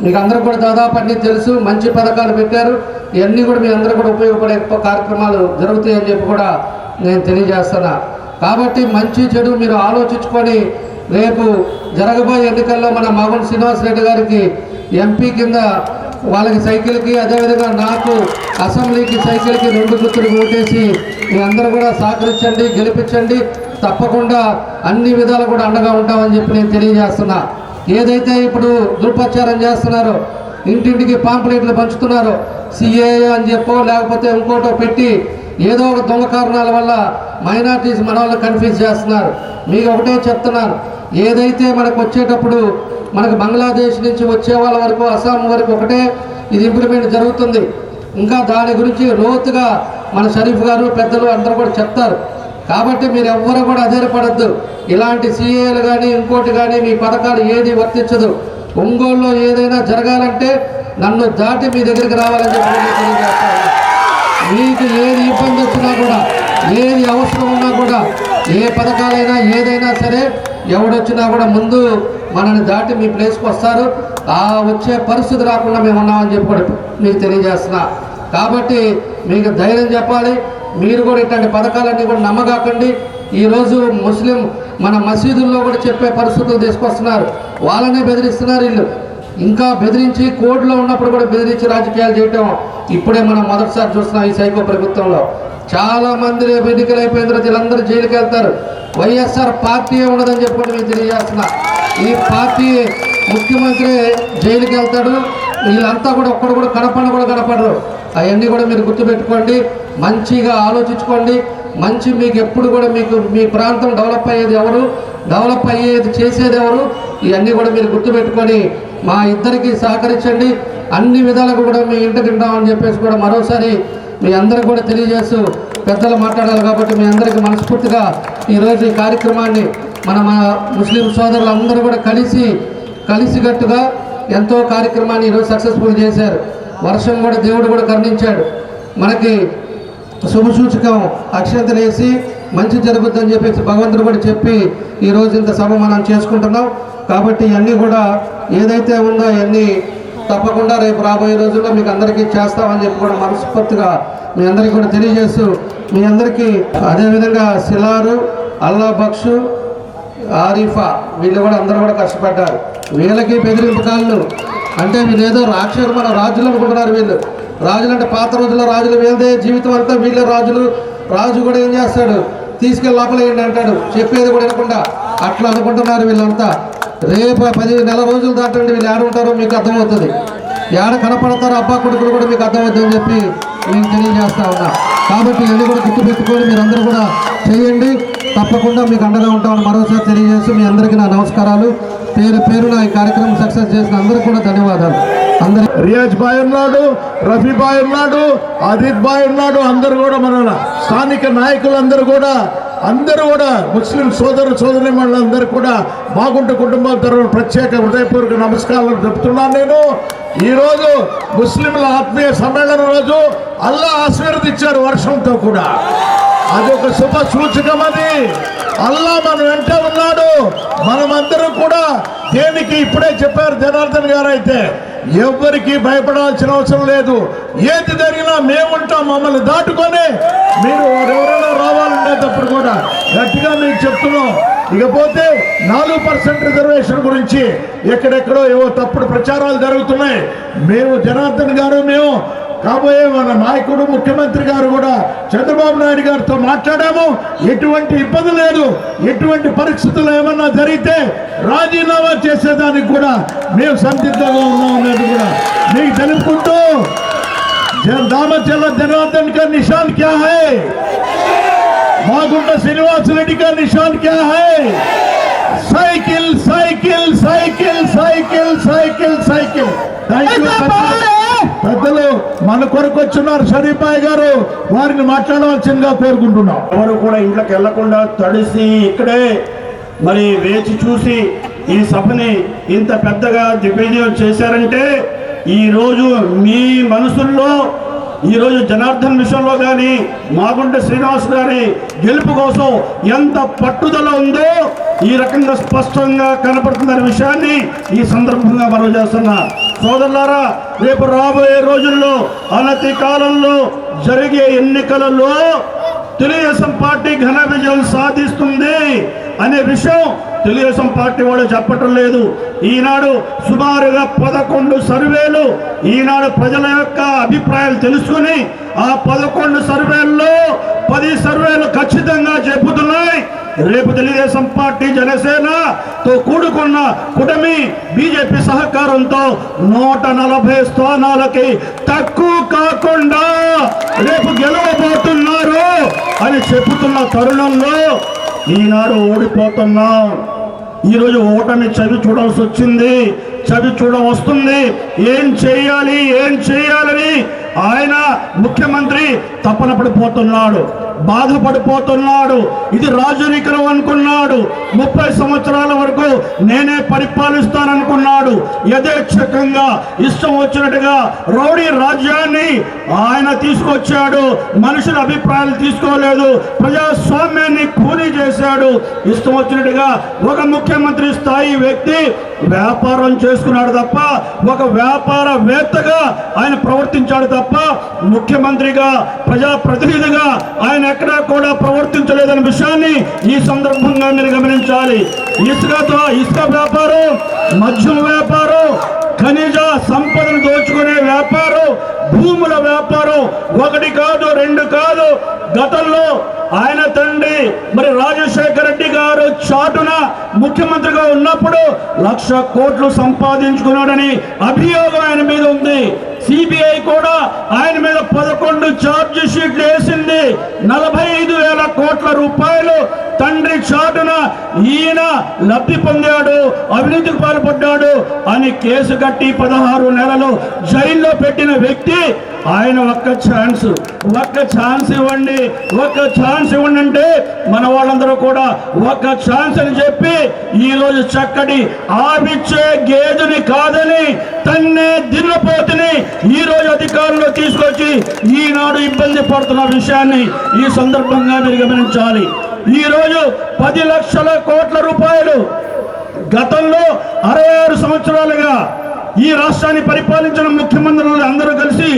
మీకు అందరూ కూడా దాదాపు అన్నీ తెలుసు. మంచి పథకాలు పెట్టారు. ఇవన్నీ కూడా మీ అందరూ కూడా ఉపయోగపడే కార్యక్రమాలు జరుగుతాయని చెప్పి కూడా నేను తెలియజేస్తున్నా. కాబట్టి మంచి చెడు మీరు ఆలోచించుకొని రేపు జరగబోయే ఎన్నికల్లో మన మాగుంట శ్రీనివాసరెడ్డి గారికి ఎంపీ కింద వాళ్ళకి సైకిల్కి, అదేవిధంగా నాకు అసెంబ్లీకి సైకిల్కి 2 గుర్తులు ఓటేసి మీ అందరూ కూడా సహకరించండి, గెలిపించండి. తప్పకుండా అన్ని విధాలు కూడా అండగా ఉంటామని చెప్పి నేను తెలియజేస్తున్నా. ఏదైతే ఇప్పుడు దుర్ప్రచారం చేస్తున్నారో, ఇంటింటికి పాంప్లెట్లు పంచుతున్నారో, సిఏఏ అని చెప్పో లేకపోతే ఇంకోటో పెట్టి ఏదో ఒక దొంగ కారణాల వల్ల మైనార్టీస్ మన వాళ్ళు కన్ఫ్యూజ్ చేస్తున్నారు. మీకు ఒకటే చెప్తున్నాను, ఏదైతే మనకు వచ్చేటప్పుడు మనకు బంగ్లాదేశ్ నుంచి వచ్చే వాళ్ళ వరకు అస్సాం వరకు ఒకటే ఇది ఇంప్లిమెంట్ జరుగుతుంది. ఇంకా దాని గురించి లోతుగా మన షరీఫ్ గారు పెద్దలు అందరూ కూడా చెప్తారు. కాబట్టి మీరు ఎవ్వరూ కూడా అధైర్యపడద్దు. ఇలాంటి సీఏలు కానీ ఇంకోటి కానీ మీ పథకాలు ఏది వర్తించదు. ఒంగోలులో ఏదైనా జరగాలంటే నన్ను దాటి మీ దగ్గరికి రావాలని చెప్పి తెలియజేస్తాను. మీకు ఏది ఇబ్బంది వచ్చినా కూడా, ఏది అవసరం ఉన్నా కూడా, ఏ పథకాలైనా ఏదైనా సరే ఎవడొచ్చినా కూడా ముందు మనల్ని దాటి మీ ప్లేస్కి వస్తారు. ఆ వచ్చే పరిస్థితి రాకుండా మేము ఉన్నామని చెప్పి కూడా మీకు తెలియజేస్తున్నా. కాబట్టి మీకు ధైర్యం చెప్పాలి. మీరు కూడా ఇట్లాంటి పథకాలన్నీ కూడా నమ్మగాకండి. ఈరోజు ముస్లిం మన మసీదుల్లో కూడా చెప్పే పరిస్థితులు తీసుకొస్తున్నారు. వాళ్ళనే బెదిరిస్తున్నారు వీళ్ళు. ఇంకా బెదిరించి కోర్టులో ఉన్నప్పుడు కూడా బెదిరించి రాజకీయాలు చేయటం ఇప్పుడే మనం మొదటిసారి చూస్తున్నాం ఈ సైకో ప్రభుత్వంలో. చాలా మంది ఎన్నికలు అయిపోయిన తర్వాత వీళ్ళందరూ జైలుకి వెళ్తారు. వైఎస్ఆర్ పార్టీ ఉండదని చెప్పి మీకు తెలియజేస్తున్నా. ఈ పార్టీ ముఖ్యమంత్రి జైలుకి వెళ్తాడు. వీళ్ళంతా కూడా ఒక్కడు కూడా కనపడరు. అవన్నీ కూడా మీరు గుర్తుపెట్టుకోండి. మంచిగా ఆలోచించుకోండి. మీకు ఎప్పుడు కూడా మీ ప్రాంతం డెవలప్ అయ్యేది ఎవరు, డెవలప్ అయ్యేది చేసేది ఎవరు, ఇవన్నీ కూడా మీరు గుర్తుపెట్టుకొని మా ఇద్దరికి సహకరించండి. అన్ని విధాలుగా కూడా మీ ఇంటికి ఉంటామని చెప్పేసి కూడా మరోసారి మీ అందరికి కూడా తెలియజేస్తూ పెద్దలు మాట్లాడాలి కాబట్టి మీ అందరికీ మనస్ఫూర్తిగా ఈరోజు ఈ కార్యక్రమాన్ని మన ముస్లిం సోదరులు అందరూ కూడా కలిసికట్టుగా ఎంతో కార్యక్రమాన్ని ఈరోజు సక్సెస్ఫుల్ చేశారు. వర్షం కూడా దేవుడు కూడా కరుణించాడు. మనకి శుభసూచకం అక్షంతలు వేసి మంచి జరుగుతుందని చెప్పేసి భగవంతుడు కూడా చెప్పి ఈరోజు ఇంత సభ మనం చేసుకుంటున్నాం. కాబట్టి ఇవన్నీ కూడా ఏదైతే ఉందో అవన్నీ తప్పకుండా రేపు రాబోయే రోజుల్లో మీకు అందరికీ చేస్తామని చెప్పి కూడా మనస్ఫూర్తిగా మీ అందరికీ కూడా తెలియజేస్తూ మీ అందరికీ అదేవిధంగా సిలారు, అల్లా బక్షు, ఆరిఫా వీళ్ళు కూడా అందరూ కూడా కష్టపడ్డారు. వీళ్ళకి బెదిరింపు కాళ్ళు అంటే వీళ్ళు ఏదో రాక్షసులు మన రాజులు అనుకుంటున్నారు. వీళ్ళు రాజులు అంటే పాత రోజుల్లో రాజులు వీళ్ళదే జీవితం అంతా వీళ్ళే రాజులు. రాజు కూడా ఏం చేస్తాడు, తీసుకెళ్ళి లోపలేయండి అంటాడు, చెప్పేది కూడా వినకుండా. అట్లా అనుకుంటున్నారు వీళ్ళంతా. రేపు 10 నెల రోజులు దాటండి వీళ్ళు ఏడ ఉంటారో మీకు అర్థమవుతుంది. ఏడ కనపడతారో అబ్బా కొడుకులు కూడా మీకు అర్థమవుతుంది అని చెప్పి మీకు తెలియజేస్తా ఉన్నా. కాబట్టి ఇవన్నీ కూడా గుర్తుపెట్టుకొని మీరందరూ కూడా చేయండి. తప్పకుండా మీకు అండగా ఉంటామని మరోసారి తెలియజేస్తూ మీ అందరికీ నా నమస్కారాలు. పేరున ఈ కార్యక్రమం సక్సెస్ చేసిన అందరికీ కూడా ధన్యవాదాలు. రియాజ్ బాయ్ ఉన్నాడు, రఫీ బాయ్ ఉన్నాడు, ఆదిత్ బాయ్ ఉన్నాడు. అందరూ కూడా మన స్థానిక నాయకులందరూ కూడా ముస్లిం సోదరి వాళ్ళందరూ కూడా బాగుంట కుటుంబాల తరఫున ప్రత్యేక హృదయపూర్వక నమస్కారాలు చెప్తున్నాను. నేను ఈరోజు ముస్లింల ఆత్మీయ సమ్మేళనం రోజు అల్లా ఆశీర్వదించారు వర్షంతో కూడా. అదొక శుభ సూచకం. అది అల్లా మన వెంట ఉన్నాడు. మనమందరం కూడా దేనికి ఇప్పుడే చెప్పారు జనార్దన్ గారు అయితే ఎవరికి భయపడాల్సిన అవసరం లేదు. ఏది జరిగినా మేముంటాం. మమ్మల్ని దాటుకొని మీరు ఎవరైనా రావాలంటేటప్పుడు కూడా గట్టిగా మీకు చెప్తున్నాం. ఇకపోతే 4% రిజర్వేషన్ గురించి ఎక్కడెక్కడో ఏవో తప్పుడు ప్రచారాలు జరుగుతున్నాయి. మేము జనార్దన్ గారు మేము కాబోయే మన నాయకుడు ముఖ్యమంత్రి గారు కూడా చంద్రబాబు నాయుడు గారితో మాట్లాడాము. ఎటువంటి ఇబ్బంది లేదు. ఎటువంటి పరిస్థితులు ఏమన్నా జరిగితే రాజీనామా చేసేదానికి కూడా మేము సంసిద్ధంగా ఉన్నాం అనేది కూడా మీకు తెలుపుకుంటూ దామచర్ల జనార్దన్ का निशान क्या है, మాగుంట శ్రీనివాస్ రెడ్డి का निशान क्या है? Cycle cycle cycle cycle cycle cycle. Thank you. పెద్దలు మన కొరకు వచ్చున్నారు షరీఫ్ భాయ్ గారు, వారిని మాట్లాడవలసిందిగా కోరుకుంటున్నాం. ఎవరు కూడా ఇంట్లోకి వెళ్లకుండా తడిసి ఇక్కడే మరి వేచి చూసి ఈ సభని ఇంత పెద్దగా దిగ్విజయం చేశారంటే ఈరోజు మీ మనసుల్లో ఈరోజు జనార్దన్ విషయంలో కానీ మాగుంట శ్రీనివాస్ గారి గెలుపు కోసం ఎంత పట్టుదల ఉందో ఈ రకంగా స్పష్టంగా కనపడుతున్న విషయాన్ని ఈ సందర్భంగా మనం చేస్తున్నా. సోదరులారా, రేపు రాబోయే రోజుల్లో అనతి కాలంలో జరిగే ఎన్నికలలో తెలుగుదేశం పార్టీ ఘన విజయం సాధిస్తుంది అనే విషయం తెలుగుదేశం పార్టీ వాళ్ళు చెప్పటం లేదు. ఈనాడు సుమారుగా 11 సర్వేలు ఈనాడు ప్రజల యొక్క అభిప్రాయాలు తెలుసుకుని ఆ 11 సర్వేల్లో 10 సర్వేలు ఖచ్చితంగా చెబుతున్నాయి రేపు తెలుగుదేశం పార్టీ జనసేనతో కూడుకున్న కూటమి బీజేపీ సహకారంతో 140 స్థానాలకి తక్కువ కాకుండా రేపు గెలవబోతున్నారు అని చెబుతున్న తరుణంలో ఈనాడు ఓడిపోతున్నాం. ఈరోజు ఓటమి చవి చూడాల్సి వచ్చింది, చవి చూడవస్తుంది. ఏం చేయాలని ఆయన ముఖ్యమంత్రి తపన పడిపోతున్నాడు, బాధపడిపోతున్నాడు. ఇది రాజనీకరం అనుకున్నాడు. 30 సంవత్సరాల వరకు నేనే పరిపాలిస్తాననుకున్నాడు. యథేచ్ఛకంగా ఇష్టం వచ్చినట్టుగా రౌడీ రాజ్యాన్ని ఆయన తీసుకొచ్చాడు. మనుషుల అభిప్రాయాలు తీసుకోలేదు. ప్రజాస్వామ్యాన్ని కూనీ చేశాడు. ఇష్టం వచ్చినట్టుగా ఒక ముఖ్యమంత్రి స్థాయి వ్యక్తి వ్యాపారం చేసుకున్నాడు తప్ప, ఒక వ్యాపారవేత్తగా ఆయన ప్రవర్తించాడు తప్ప, ముఖ్యమంత్రిగా ప్రజాప్రతినిధిగా ఆయన ఎక్కడా కూడా ప్రవర్తించలేదనే విషయాన్ని ఈ సందర్భంగా మీరు గమనించాలి. ఇసుక వ్యాపారం, మద్యం వ్యాపారం, ఖనిజ సంపదను దోచుకునే వ్యాపారం, భూముల వ్యాపారం 1 కాదు 2 కాదు. గతంలో ఆయన తండ్రి మరి రాజశేఖర రెడ్డి గారు చాటున ముఖ్యమంత్రిగా ఉన్నప్పుడు 1,00,000 కోట్లు సంపాదించుకున్నాడని అభియోగం ఆయన మీద ఉంది. సిబిఐ కూడా ఆయన మీద 11 ఛార్జ్ షీట్లు వేసింది. 45,000 కోట్ల రూపాయలు తండ్రి చాటున ఈయన లబ్ధి పొందాడు, అవినీతికి పాల్పడ్డాడు అని కేసు కట్టి 16 నెలలు జైల్లో పెట్టిన వ్యక్తి ఆయన. ఒక్క ఛాన్స్ ఇవ్వండి అంటే మన వాళ్ళందరూ కూడా ఒక్క ఛాన్స్ అని చెప్పి ఈరోజు చక్కటి ఆవిచ్చే గేదెని కాదని తన్నే దిన్నపోతుని ఈరోజు అధికారంలో తీసుకొచ్చి ఈనాడు ఇబ్బంది పడుతున్న విషయాన్ని ఈ సందర్భంగా మీరు గమనించాలి. ఈరోజు 10 లక్షల కోట్ల రూపాయలు గతంలో 66 సంవత్సరాలుగా ఈ రాష్ట్రాన్ని పరిపాలించిన ముఖ్యమంత్రులు అందరూ కలిసి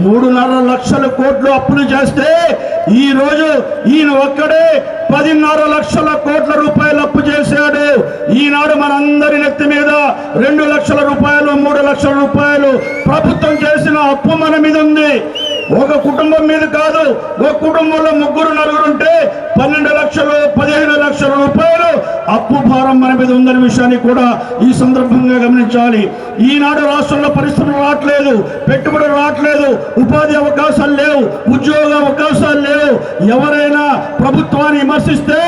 3.5 లక్షల కోట్లు అప్పులు చేస్తే ఈ రోజు ఈయన ఒక్కడే 10.5 లక్షల కోట్ల రూపాయలు అప్పు చేశాడు. ఈనాడు మనందరి నెత్తి మీద 2 లక్షల రూపాయలు 3 లక్షల రూపాయలు ప్రభుత్వం చేసిన అప్పు మన మీద ఉంది. ఒక కుటుంబం మీద కాదు, ఒక కుటుంబంలో 3-4 ఉంటే 12 లక్షలు 15 లక్షల రూపాయలు అప్పు భారం మన మీద ఉందనే విషయాన్ని కూడా ఈ సందర్భంగా గమనించాలి. ఈనాడు రాష్ట్రంలో పరిశ్రమలు రావట్లేదు, పెట్టుబడులు రావట్లేదు, ఉపాధి అవకాశాలు లేవు, ఉద్యోగ అవకాశాలు లేవు. ఎవరైనా ప్రభుత్వాన్ని విమర్శిస్తే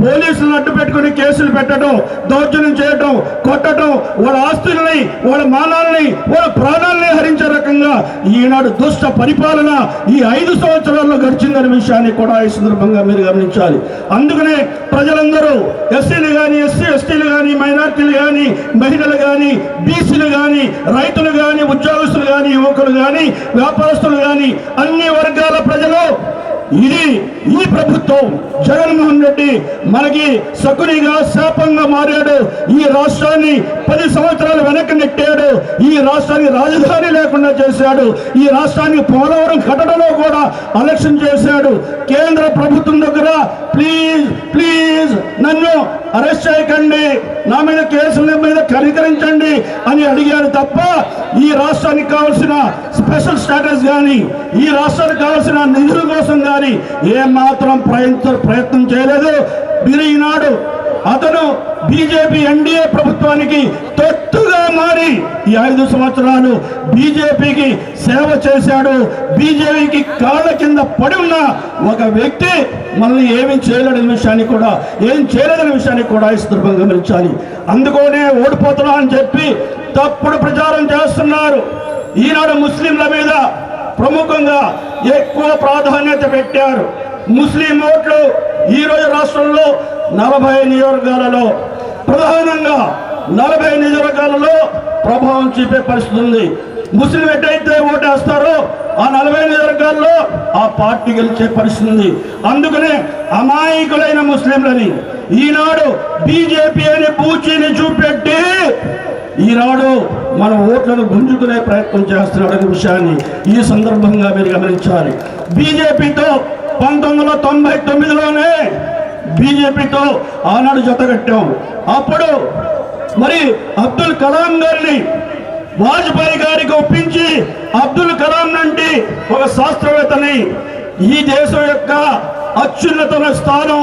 పోలీసులను అడ్డు పెట్టుకుని కేసులు పెట్టడం, దౌర్జన్యం చేయడం, కొట్టడం, వాళ్ళ ఆస్తులని, వాళ్ళ మానాలని, వాళ్ళ ప్రాణాలని హరించే రకంగా ఈనాడు దుష్ట పరిపాలన ఈ 5 సంవత్సరాల్లో గడిచిందనే విషయాన్ని కూడా ఈ సందర్భంగా మీరు గమనించాలి. అందుకనే ప్రజలందరూ ఎస్సీలు కానీ, ఎస్సీ ఎస్టీలు కానీ, మైనార్టీలు కానీ, మహిళలు కానీ, బీసీలు కానీ, రైతులు కానీ, ఉద్యోగస్తులు కానీ, యువకులు కానీ, వ్యాపారస్తులు కానీ, అన్ని వర్గాల ప్రజలు ఈ ప్రభుత్వం జగన్మోహన్ రెడ్డి మనకి శకునిగా శాపంగా మారాడు. ఈ రాష్ట్రాన్ని 10 సంవత్సరాలు వెనక్కి నెట్టాడు. ఈ రాష్ట్రానికి రాజధాని లేకుండా చేశాడు. ఈ రాష్ట్రానికి పోలవరం కట్టడంలో కూడా అలక్ష్యం చేశాడు. కేంద్ర ప్రభుత్వం దగ్గర ప్లీజ్ నన్ను అరెస్ట్ చేయకండి, నా మీద కేసుల మీద కనికరించండి అని అడిగారు తప్ప ఈ రాష్ట్రానికి కావాల్సిన స్పెషల్ స్టేటస్ కానీ, ఈ రాష్ట్రానికి కావాల్సిన నిధుల కోసం కానీ ఏమాత్రం ప్రయత్నం చేయలేదు. మీరు ఈనాడు అతను బీజేపీ ఎన్డీఏ ప్రభుత్వానికి తొత్తుగా మారి ఈ 5 సంవత్సరాలు బీజేపీకి సేవ చేశాడు. బీజేపీకి కాళ్ళ కింద పడి ఉన్న ఒక వ్యక్తి మనల్ని ఏం చేయలేని విషయాన్ని కూడా ఈ సందర్భంగా గమనించాలి. అందుకోనే ఓడిపోతున్నా అని చెప్పి తప్పుడు ప్రచారం చేస్తున్నారు. ఈనాడు ముస్లింల మీద ప్రముఖంగా ఎక్కువ ప్రాధాన్యత పెట్టారు. ముస్లిం ఓట్లు ఈరోజు రాష్ట్రంలో 40 నియోజకవర్గాలలో ప్రధానంగా 40 నియోజకవర్గాలలో ప్రభావం చూపే పరిస్థితి ఉంది. ముస్లిం ఎట్టయితే ఓటేస్తారో ఆ 40 నియోజకవర్గాల్లో ఆ పార్టీ గెలిచే పరిస్థితి ఉంది. అందుకనే అమాయకులైన ముస్లింలని ఈనాడు బీజేపీ అని పూచీని చూపెట్టి ఈనాడు మన ఓట్లను గుంజుకునే ప్రయత్నం చేస్తున్నాడనే విషయాన్ని ఈ సందర్భంగా మీరు గమనించాలి. బీజేపీతో 1999లోనే బీజేపీతో ఆనాడు జతగట్టాం. అప్పుడు మరి అబ్దుల్ కలాం గారిని వాజ్పేయి గారికి ఒప్పించి అబ్దుల్ కలాం నుండి ఒక శాస్త్రవేత్తని ఈ దేశం యొక్క అత్యున్నత స్థానం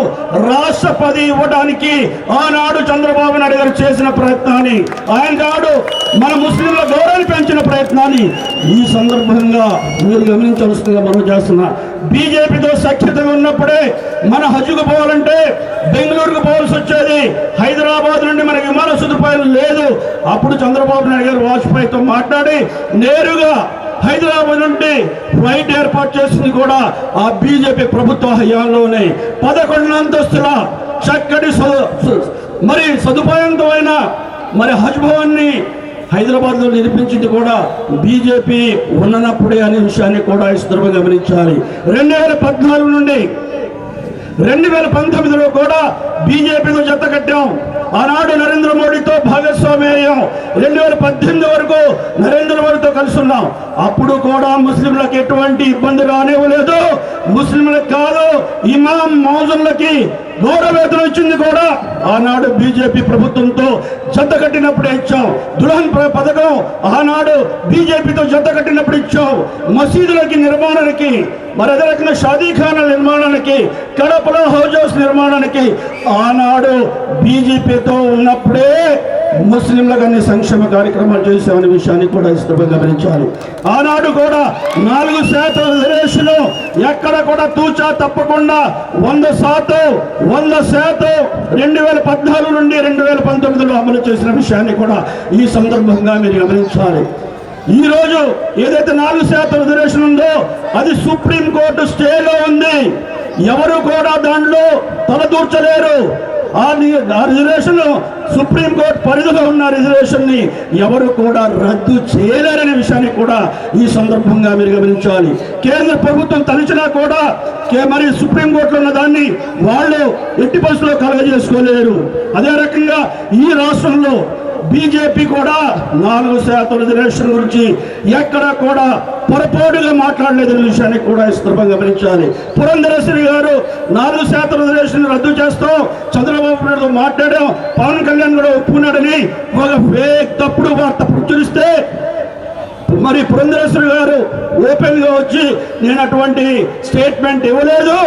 రాష్ట్రపతి ఇవ్వడానికి ఆనాడు చంద్రబాబు నాయుడు గారు చేసిన ప్రయత్నాన్ని, ఆనాడు మన ముస్లింల గౌరవాన్ని పెంచిన ప్రయత్నాన్ని ఈ సందర్భంగా మీరు గమనించవలసిందిగా మనం చేస్తున్నా. బీజేపీతో సఖ్యతగా ఉన్నప్పుడే మన హజ్జుకు పోవాలంటే బెంగళూరుకు పోవాల్సి వచ్చేది. హైదరాబాద్ నుండి మనకి విమాన సదుపాయం లేదు. అప్పుడు చంద్రబాబు నాయుడు గారు వాజ్పేయితో మాట్లాడి నేరుగా హైదరాబాద్ నుండి ఫ్లైట్ ఏర్పాటు చేసింది కూడా ఆ బీజేపీ ప్రభుత్వ హయాంలోనే. 11 అంతస్తుల చక్కటి మరి సదుపాయంతో అయిన మరి హజ్ భవన్ని హైదరాబాద్లో నిర్మించింది కూడా బీజేపీ ఉన్నప్పుడే అనే విషయాన్ని కూడా ఈ సందర్భంగా గమనించాలి. 2014 నుండి 2019లో కూడా బీజేపీతో జత కట్టాం. ఆనాడు నరేంద్ర మోడీతో భాగస్వామి అయ్యాం. 2018 వరకు నరేంద్ర మోడీతో కలిసి ఉన్నాం. అప్పుడు కూడా ముస్లింలకు ఎటువంటి ఇబ్బంది రానివ్వలేదు. ముస్లింలకు కాదు, ఇమాం మౌజున్లకి గౌరవేతనం ఇచ్చింది కూడా ఆనాడు బీజేపీ ప్రభుత్వంతో జత కట్టినప్పుడే ఇచ్చాం. దుల్హన్ పథకం ఆనాడు బీజేపీతో జత కట్టినప్పుడు ఇచ్చాం. మసీదులకి నిర్మాణానికి, మరి అదే రకంగా షాదీఖానాల నిర్మాణానికి, కడపలో హౌస్ హౌస్ నిర్మాణానికి ఆనాడు బీజేపీతో ఉన్నప్పుడే ముస్లింలకు అన్ని సంక్షేమ కార్యక్రమాలు చేసామనే విషయాన్ని కూడా ఇష్టంగా గమనించాలి. ఆనాడు కూడా 4% రిజర్వేషన్ ఎక్కడ కూడా తూచా తప్పకుండా 100% 2014 నుండి 2019లో అమలు చేసిన విషయాన్ని కూడా ఈ సందర్భంగా మీరు గమనించాలి. ఈ రోజు ఏదైతే 4% రిజర్వేషన్ ఉందో అది సుప్రీంకోర్టు స్టేలో ఉంది. ఎవరు కూడా దాంట్లో తలదూర్చలేరు. ఆ రిజర్వేషన్ సుప్రీంకోర్టు పరిధిలో ఉన్న రిజర్వేషన్ ని ఎవరు కూడా రద్దు చేయలేరనే విషయాన్ని కూడా ఈ సందర్భంగా మీరు గమనించాలి. కేంద్ర ప్రభుత్వం తలచినా కూడా మరి సుప్రీంకోర్టులో ఉన్న దాన్ని వాళ్ళు ఎట్టి పరిస్థితుల్లో కలగజేసుకోలేరు. అదే రకంగా ఈ రాష్ట్రంలో బీజేపీ కూడా 4% రిజర్వేషన్ గురించి ఎక్కడ కూడా పొరపాటుగా మాట్లాడలేదనే విషయాన్ని కూడా ఈ సందర్భంగా గమనించాలి. పురంధరేశ్వరి గారు 4% రిజర్వేషన్ రద్దు చేస్తాం, చంద్రబాబు నాయుడుతో మాట్లాడాం, పవన్ కళ్యాణ్ కూడా ఒప్పుకున్నాడని ఒక ఫేక్ తప్పుడు వార్త ప్రచురిస్తే మరి పురంధరేశ్వరి గారు ఓపెన్ గా వచ్చి నేను అటువంటి స్టేట్మెంట్ ఇవ్వలేదు,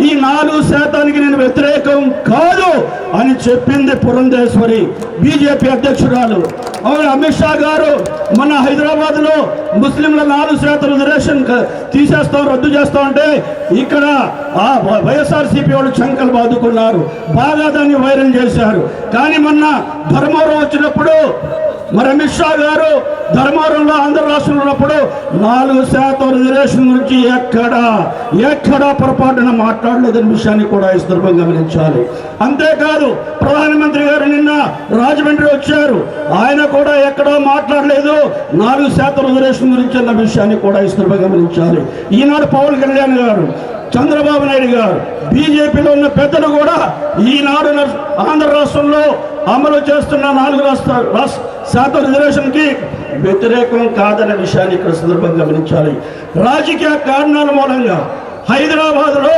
ఈ 4%కి నేను వ్యతిరేకం కాదు అని చెప్పింది పురంధేశ్వరి, బీజేపీ అధ్యక్షురాలు. అవును, అమిత్ షా గారు మన హైదరాబాద్ లో ముస్లింల 4% రిజర్వేషన్ తీసేస్తాం, రద్దు చేస్తాం అంటే ఇక్కడ ఆ వైఎస్ఆర్సీపీ వాళ్ళు చంకలు బాదుకున్నారు, బాగా దాన్ని వైరల్ చేశారు. కానీ మొన్న ధర్మవరం వచ్చినప్పుడు మరి అమిత్ షా గారు ధర్మవరంలో ఆంధ్ర రాష్ట్రంలో ఉన్నప్పుడు 4% రిజర్వేషన్ గురించి ఎక్కడా పొరపాటున మాట్లాడలేదని విషయాన్ని కూడా ఈ సందర్భంగా గమనించాలి. అంతేకాదు ప్రధానమంత్రి గారు నిన్న రాజమండ్రి వచ్చారు, ఆయన కూడా ఎక్కడా మాట్లాడలేదు 4% రిజర్వేషన్ గురించి అన్న విషయాన్ని కూడా ఈ సందర్భంగా గమనించాలి. ఈనాడు పవన్ కళ్యాణ్ గారు, చంద్రబాబు నాయుడు గారు, బీజేపీలో ఉన్న పెద్దలు కూడా ఈనాడు ఆంధ్ర రాష్ట్రంలో అమలు చేస్తున్న 4% రిజర్వేషన్ కి వ్యతిరేకం కాదనే విషయాన్ని ఇక్కడ సందర్భంగా గమనించాలి. రాజకీయ కారణాల మూలంగా హైదరాబాద్ లో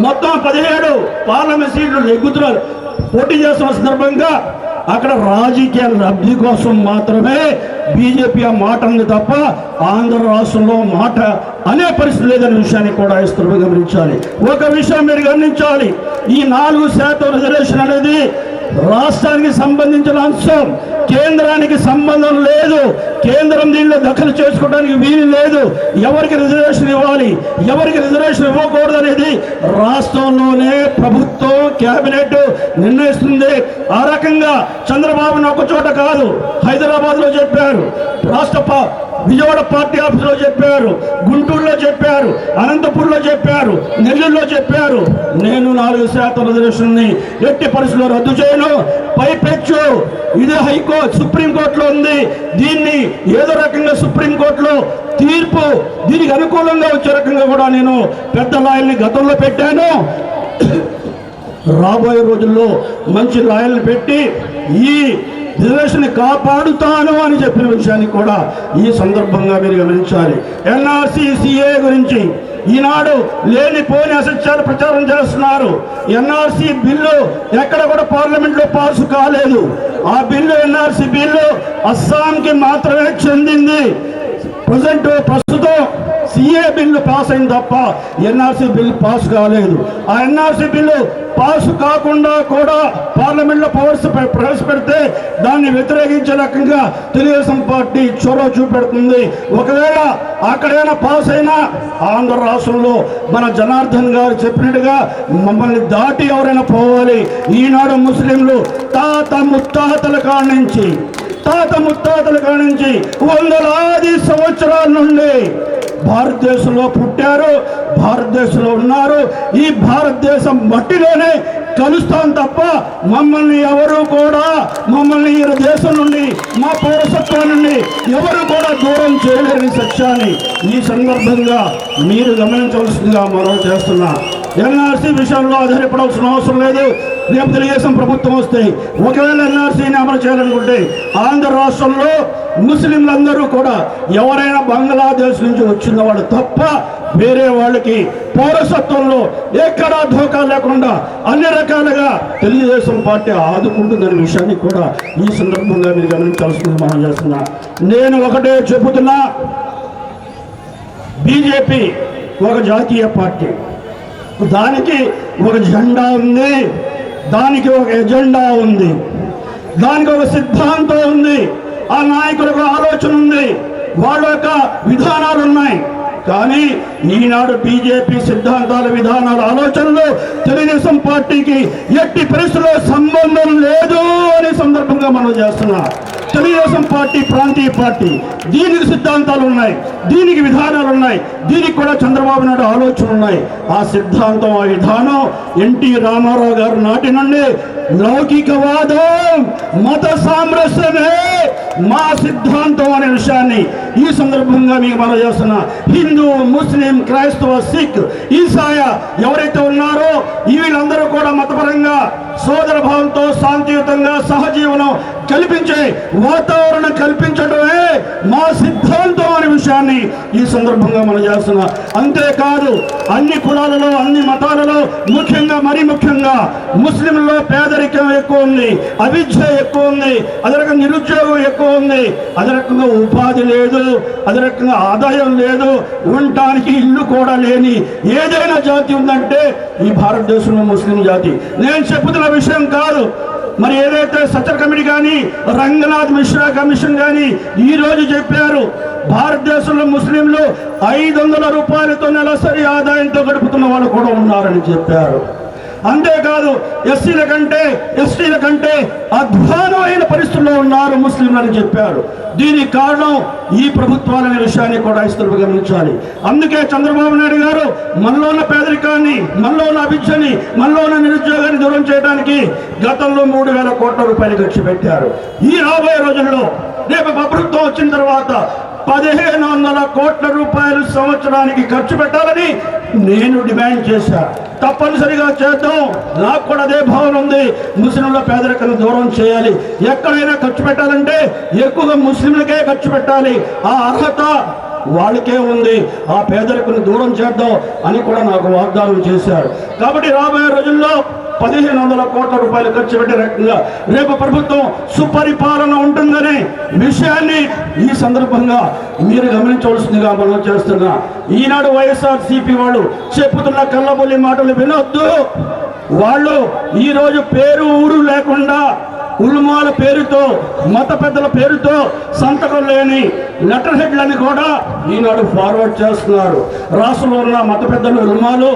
మొత్తం 17 పార్లమెంట్ సీట్లు ఎగ్గుతున్నారు పోటీ చేస్తున్న సందర్భంగా అక్కడ రాజకీయ లబ్ధి కోసం మాత్రమే బీజేపీ ఆ మాట ఉంది తప్ప ఆంధ్ర రాష్ట్రంలో మాట అనే పరిస్థితి లేదనే విషయాన్ని కూడా ఈ సందర్భంగా గమనించాలి. ఒక విషయం మీరు గమనించాలి, ఈ 4% రిజర్వేషన్ అనేది రాష్ట్రానికి సంబంధించిన అంశం, కేంద్రానికి సంబంధం లేదు. కేంద్రం దీనిలో దఖలు చేసుకోవడానికి వీలు లేదు. ఎవరికి రిజర్వేషన్ ఇవ్వాలి, ఎవరికి రిజర్వేషన్ ఇవ్వకూడదు అనేది రాష్ట్రంలోనే ప్రభుత్వం, కేబినెట్ నిర్ణయిస్తుంది. ఆ రకంగా చంద్రబాబును ఒక చోట కాదు, హైదరాబాద్ లో చెప్పారు, విజయవాడ పార్టీ ఆఫీసులో చెప్పారు, గుంటూరులో చెప్పారు, అనంతపూర్లో చెప్పారు, నెల్లూరులో చెప్పారు. నేను 4% రిజర్వేషన్ ని ఎట్టి పరిస్థితుల్లో రద్దు చేయను. పైపెచ్చు ఇది హైకోర్టు, సుప్రీంకోర్టులో ఉంది. దీన్ని ఏదో రకంగా సుప్రీంకోర్టులో తీర్పు దీనికి అనుకూలంగా వచ్చే రకంగా కూడా నేను పెద్ద లాయర్ని గతంలో పెట్టాను. రాబోయే రోజుల్లో మంచి లాయర్ని పెట్టి ఈ రిజర్వేషన్ కాపాడుతాను అని చెప్పిన విషయాన్ని కూడా ఈ సందర్భంగా మీరు గమనించాలి. ఎన్ఆర్సీ సిఏ గురించి ఈనాడు లేనిపోని అసత్యాలు ప్రచారం చేస్తున్నారు. ఎన్ఆర్సీ బిల్లు ఎక్కడ కూడా పార్లమెంట్ లో పాస్ కాలేదు. ఆ బిల్లు, ఎన్ఆర్సీ బిల్లు అస్సాంకి మాత్రమే చెందింది. ప్రస్తుతం సిఏ బిల్లు పాస్ అయింది తప్ప ఎన్ఆర్సీ బిల్లు పాస్ కాలేదు. ఆ ఎన్ఆర్సీ బిల్లు పాస్ కాకుండా కూడా పార్లమెంట్లో ప్రవేశపెడితే దాన్ని వ్యతిరేకించే రకంగా తెలుగుదేశం పార్టీ చొరవ చూపెడుతుంది. ఒకవేళ అక్కడైనా పాస్ అయినా ఆంధ్ర రాష్ట్రంలో మన జనార్దన్ గారు చెప్పినట్టుగా మమ్మల్ని దాటి ఎవరైనా పోవాలి. ఈనాడు ముస్లింలు తాత ముత్తాతల కాడ నుంచి వందలాది సంవత్సరాల నుండి భారతదేశంలో పుట్టారు, భారతదేశంలో ఉన్నారు. ఈ భారతదేశం మట్టిలోనే కలుస్తాం తప్ప మమ్మల్ని ఎవరు కూడా మమ్మల్ని ఈ దేశం నుండి మా పౌరసత్వం నుండి ఎవరు కూడా దూరం చేయలేని సత్యాన్ని ఈ సందర్భంగా మీరు గమనించవలసిందిగా మనం చేస్తున్నాం. ఎన్ఆర్సీ విషయంలో ఆధారపడాల్సిన అవసరం లేదు. రేపు తెలుగుదేశం ప్రభుత్వం వస్తే ఒకవేళ ఎన్ఆర్సీని అమలు చేయాలనుకుంటే ఆంధ్ర రాష్ట్రంలో ముస్లింలందరూ కూడా ఎవరైనా బంగ్లాదేశ్ నుంచి వచ్చిన వాళ్ళు తప్ప వేరే వాళ్ళకి పౌరసత్వంలో ఎక్కడా ధోకా లేకుండా అన్ని రకాలుగా తెలుగుదేశం పార్టీ ఆదుకుంటుందనే విషయాన్ని కూడా ఈ సందర్భంగా మీరు గమనించాల్సింది మనం చేస్తున్నా. నేను ఒకటే చెబుతున్నా, బీజేపీ ఒక జాతీయ పార్టీ, దానికి ఒక జెండా ఉంది, దానికి ఒక ఎజెండా ఉంది, దానికి ఒక సిద్ధాంతం ఉంది, ఆ నాయకులకు ఆలోచన ఉంది, వాళ్ళ యొక్క విధానాలు ఉన్నాయి. కానీ ఈనాడు బీజేపీ సిద్ధాంతాల విధానాల ఆలోచనలు తెలుగుదేశం పార్టీకి ఎట్టి పరిస్థితుల్లో సంబంధం లేదు అనే సందర్భంగా మనం చేస్తున్నాం. తెలుగుదేశం పార్టీ ప్రాంతీయ పార్టీ, దీనికి సిద్ధాంతాలు ఉన్నాయి, దీనికి విధానాలు ఉన్నాయి, దీనికి కూడా చంద్రబాబు నాయుడు ఆలోచనలు ఉన్నాయి. ఆ సిద్ధాంతం, ఆ విధానం ఎన్టీ రామారావు గారు నాటి నుండి లౌకికవాదం, మత సామరస్యమే మా సిద్ధాంతం అనే విషయాన్ని ఈ సందర్భంగా మీకు మనం చేస్తున్నా. హిందూ, ముస్లిం, క్రైస్తవ, సిక్, ఈసాయ ఎవరైతే ఉన్నారో వీళ్ళందరూ కూడా మతపరంగా సోదర భావంతో శాంతియుతంగా సహజీవనం కల్పించే వాతావరణం కల్పించడమే మా సిద్ధాంతం అనే విషయాన్ని ఈ సందర్భంగా మనం చేస్తున్నా. అంతేకాదు అన్ని కులాలలో, అన్ని మతాలలో, ముఖ్యంగా మరీ ముఖ్యంగా ముస్లింలలో పేదరికం ఎక్కువ ఉంది, అవిద్య ఎక్కువ ఉంది, అదే రకంగా నిరుద్యోగం ఎక్కువ ఉంది, అదే రకంగా ఉపాధి లేదు, అదే రకంగా ఆదాయం లేదు, ఉండటానికి ఇల్లు కూడా లేని ఏదైనా జాతి ఉందంటే ఈ భారతదేశంలో ముస్లిం జాతి. నేను చెబుతున్న విషయం కాదు, మరి ఏదైతే సచర్ కమిటీ కానీ రంగనాథ్ మిశ్రా కమిషన్ కానీ ఈ రోజు చెప్పారు, భారతదేశంలో ముస్లింలు 500 రూపాయలతో నెలసరి ఆదాయంతో గడుపుతున్న వాళ్ళు కూడా ఉన్నారని చెప్పారు. అంతేకాదు ఎస్సీల కంటే ఎస్టీల కంటే అధ్వానమైన పరిస్థితుల్లో ఉన్నారు ముస్లింలు అని చెప్పారు. దీనికి కారణం ఈ ప్రభుత్వాలనే విషయాన్ని కూడా ఇస్తూ గమనించాలి. అందుకే చంద్రబాబు నాయుడు గారు మనలో ఉన్న పేదరికాన్ని, మనలో ఉన్న అవిద్యని, మనలో ఉన్న నిరుద్యోగాన్ని దూరం చేయడానికి గతంలో 3,000 కోట్ల రూపాయలు ఖర్చు పెట్టారు. ఈ రాబోయే రోజుల్లో రేపు ప్రభుత్వం వచ్చిన తర్వాత 1,500 కోట్ల రూపాయలు సంవత్సరానికి ఖర్చు పెట్టాలని నేను డిమాండ్ చేశాను. తప్పనిసరిగా చేద్దాం. నాకు కూడా అదే భావన ఉంది. ముస్లింల పేదరికాన్ని దూరం చేయాలి. ఎక్కడైనా ఖర్చు పెట్టాలంటే ఎక్కువగా ముస్లింలకే ఖర్చు పెట్టాలి. ఆ అర్హత వాళ్ళకే ఉంది. ఆ పేదరికాన్ని దూరం చేద్దాం అని కూడా నాకు వాగ్దానం చేశారు. కాబట్టి రాబోయే రోజుల్లో 1,500 కోట్ల రూపాయలు ఖర్చు పెట్టే రకంగా రేపు ప్రభుత్వం సుపరిపాలన ఉంటుందనే విషయాన్ని ఈ సందర్భంగా మీరు గమనించవలసిందిగా మనం చేస్తున్నా. ఈనాడు వైఎస్ఆర్సీపీ వాళ్ళు చెప్పుతున్న కళ్ళబొల్లి మాటలు వినొద్దు. వాళ్ళు ఈరోజు పేరు ఊరు లేకుండా ఉల్మాల పేరుతో, మత పెద్దల పేరుతో సంతకం లేని లెటర్ హెడ్లని కూడా ఈనాడు ఫార్వర్డ్ చేస్తున్నారు. రాష్ట్రంలో ఉన్న మత పెద్దలు ఉల్మాలు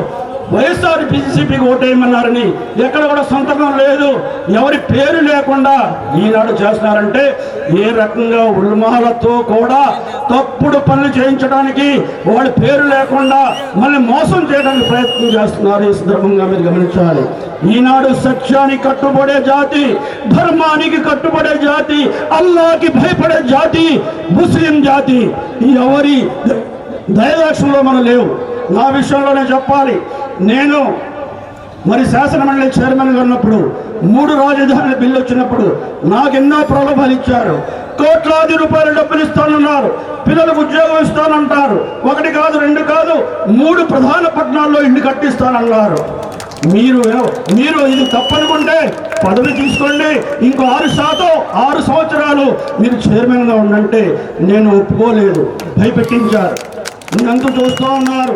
వైఎస్ఆర్ బీజేపీకి ఓటేయమన్నారని ఎక్కడ కూడా సంతకం లేదు, ఎవరి పేరు లేకుండా ఈనాడు చేస్తున్నారంటే ఏ రకంగా ఉల్మాలతో కూడా తప్పుడు పనులు చేయించడానికి, వాళ్ళ పేరు లేకుండా మళ్ళీ మోసం చేయడానికి ప్రయత్నం చేస్తున్నారు. ఈ సందర్భంగా మీరు గమనించాలి. ఈనాడు సత్యానికి కట్టుబడే జాతి, ధర్మానికి కట్టుబడే జాతి, అల్లాహకి భయపడే జాతి ముస్లిం జాతి. ఎవరి దయదాక్షంలో మనం లేవు. నా విషయంలోనే చెప్పాలి, నేను మరి శాసనమండలి చైర్మన్గా ఉన్నప్పుడు 3 రాజధానుల బిల్లు వచ్చినప్పుడు నాకెన్నో ప్రలోభాలు ఇచ్చారు. కోట్లాది రూపాయల డబ్బులు ఇస్తానన్నారు, పిల్లలకు ఉద్యోగం ఇస్తానంటారు, 1 కాదు 2 కాదు 3 ప్రధాన పట్టణాల్లో ఇల్లు కట్టిస్తానన్నారు. మీరు ఇది తప్పనుకుంటే పదవి తీసుకోండి, ఇంకో 6 సంవత్సరాలు మీరు చైర్మన్గా ఉండంటే నేను ఒప్పుకోలేదు. భయపెట్టించారు. నన్ను చూస్తూ ఉన్నారు,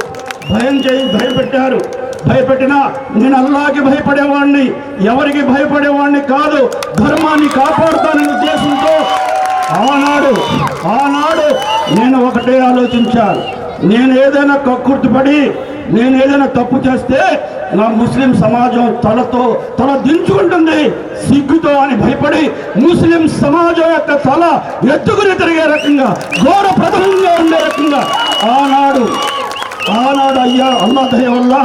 భయపెట్టారు. భయపెట్టినా నేను అల్లాహకి భయపడేవాడిని, ఎవరికి భయపడేవాడిని కాదు. ధర్మాన్ని కాపాడుతాననే ఉద్దేశంతో ఆనాడు నేను ఒకటే ఆలోచించాను. నేను ఏదైనా కక్కుర్తిపడి నేను ఏదైనా తప్పు చేస్తే నా ముస్లిం సమాజం తల దించుకుంటుంది సిగ్గుతో అని భయపడి ముస్లిం సమాజం యొక్క తల ఎత్తుకుని తిరిగే రకంగా, ఘోర ప్రథమంగా ఉండే రకంగా ఆనాడు అయ్యా అల్లా దయ వల్ల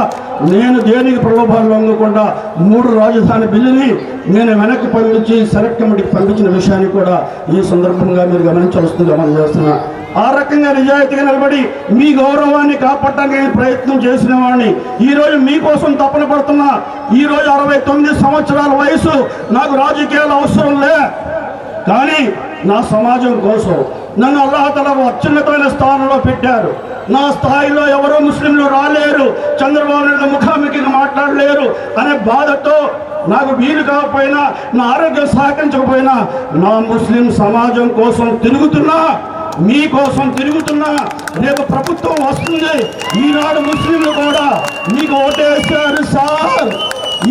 నేను దేనికి ప్రలోభాలు లొంగకుండా 3 రాజధాని బిల్లుని నేను వెనక్కి పంపించి సెలెక్ట్ కమిటీకి పంపించిన విషయాన్ని కూడా ఈ సందర్భంగా మీరు గమనించవలసిందిగా మనం చేస్తున్నా. ఆ రకంగా నిజాయితీగా నిలబడి మీ గౌరవాన్ని కాపాడటానికి నేను ప్రయత్నం చేసిన వాడిని. ఈరోజు మీకోసం తపన పడుతున్నా. ఈరోజు 69 సంవత్సరాల వయసు, నాకు రాజకీయాలు అవసరం లే, కానీ నా సమాజం కోసం నన్ను అల్లాహ్ తఆలా అత్యున్నతమైన స్థానంలో పెట్టారు. నా స్థాయిలో ఎవరో ముస్లింలు రాలేరు, చంద్రబాబు నాయుడు ముఖాముఖిగా మాట్లాడలేరు అనే బాధతో నాకు వీలు కాకపోయినా, నా ఆరోగ్యం సహకరించకపోయినా నా ముస్లిం సమాజం కోసం తిరుగుతున్నా, మీకోసం తిరుగుతున్నా. రేపు ప్రభుత్వం వస్తుంది, ఈనాడు ముస్లింలు కూడా మీకు ఓటేశారు సార్.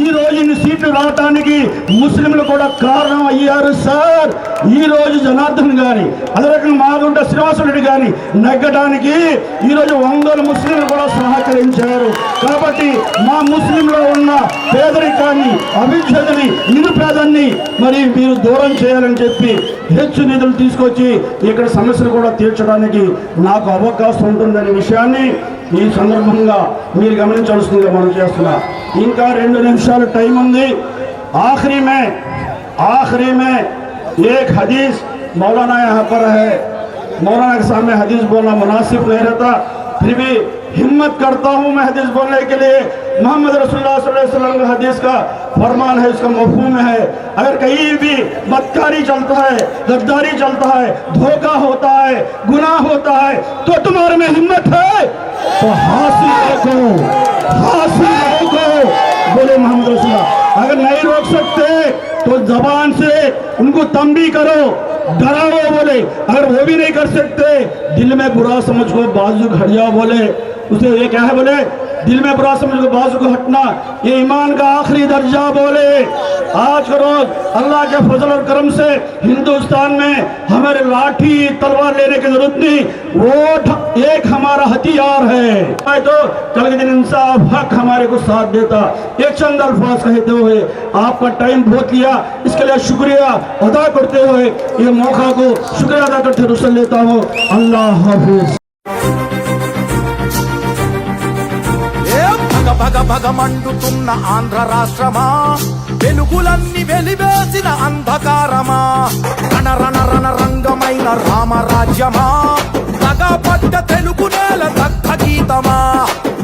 ఈ రోజు ఇన్ని సీట్లు రావడానికి ముస్లింలు కూడా కారణం అయ్యారు సార్. ఈ రోజు జనార్దన్ గాని, అదే రకంగా మాగుంట శ్రీనివాసరెడ్డి గాని నెగ్గడానికి ఈరోజు 100 ముస్లింలు కూడా సహకరించారు. కాబట్టి మా ముస్లింలో ఉన్న పేదరికాన్ని, అవిద్యని, నిరుపేదాన్ని మరి మీరు దూరం చేయాలని చెప్పి హెచ్చు నిధులు తీసుకొచ్చి ఇక్కడ సమస్యలు కూడా తీర్చడానికి నాకు అవకాశం ఉంటుందనే విషయాన్ని ఈ సందర్భంగా మీరు గమనించాల్సిందిగా మనం చేస్తున్నా. ఇంకా 2 నిమిషాలు టైం ఉంది. आखिरी में एक हदीस मौलाना यहाँ पर है, मौलाना के सामने हदीस बोलना मुनासिब नहीं रहता, फिर भी हिम्मत करता हूँ मैं हदीस बोलने के लिए। मोहम्मद रसूलुल्लाह सल्लल्लाहु अलैहि वसल्लम का हदीस का फरमान है, इसका मफ़हूम है, अगर कहीं भी बदकारी चलता है, गद्दारी चलता है, धोखा होता है, गुनाह होता है, तो तुम्हारे में हिम्मत है तो हासिल रोको, बोले मोहम्मद रसूलुल्लाह। अगर नहीं रोक सकते तो जबान से उनको तंबी करो, डराओ बोले। अगर वो भी नहीं कर सकते, दिल में बुरा समझ को बाजू घड़िया बोले, उसे ये क्या है बोले, दिल में बुरा समझ को बाजू को हटना ये ईमान का आखिरी दर्जा बोले। आज का रोज अल्लाह के फजल और करम से हिंदुस्तान में हमारे लाठी तलवार लेने की जरूरत नहीं, वोट एक हमारा हथियार है। तो कल के दिन इंसाफ हक हमारे को साथ देता। एक चंद अल्फाज कहते हुए आपका टाइम बहुत लिया, इसके लिए शुक्रिया अदा करते हुए ये मौका को शुक्रिया अदा करते रुसल लेता हूँ। अल्लाह हाफिज। భగ భగ మండుతున్న ఆంధ్ర రాష్ట్రమా, వెలుగులన్నీ వెలివేసిన అంధకారమా, రణరణ రంగమైన రామరాజ్యమా, పగపడ్డ తెలుగు నేల దగ్ధ గీతమా,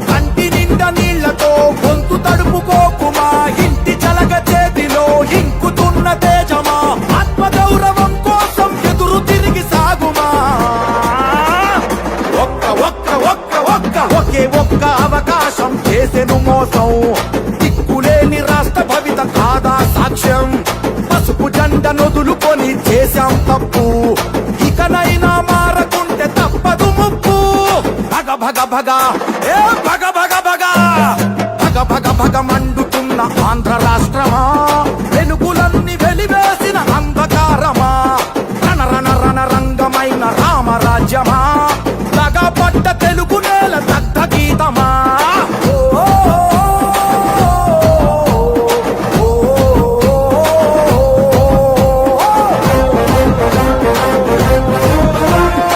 కంటి నిండా నీళ్లతో గొంతు తడుపుకోకుమా, ఇంటి చలగ చేతిలో ఇంకుతున్న తేజమా, ఆత్మగౌరవం కోసం ఎదురు తిరిగి సాగుమా, ఒకే ఒక్క అవకాశం చేసెను మోసం, దిక్కులేని రాష్ట్ర భవిత కాదా సాక్ష్యం, పసుపు జెండ నొదులుకొని చేశాం తప్పు, ఇకనైనా మారకుంటే తప్పదు ముప్పు, భగ భగ భగ ఏ భగ భగ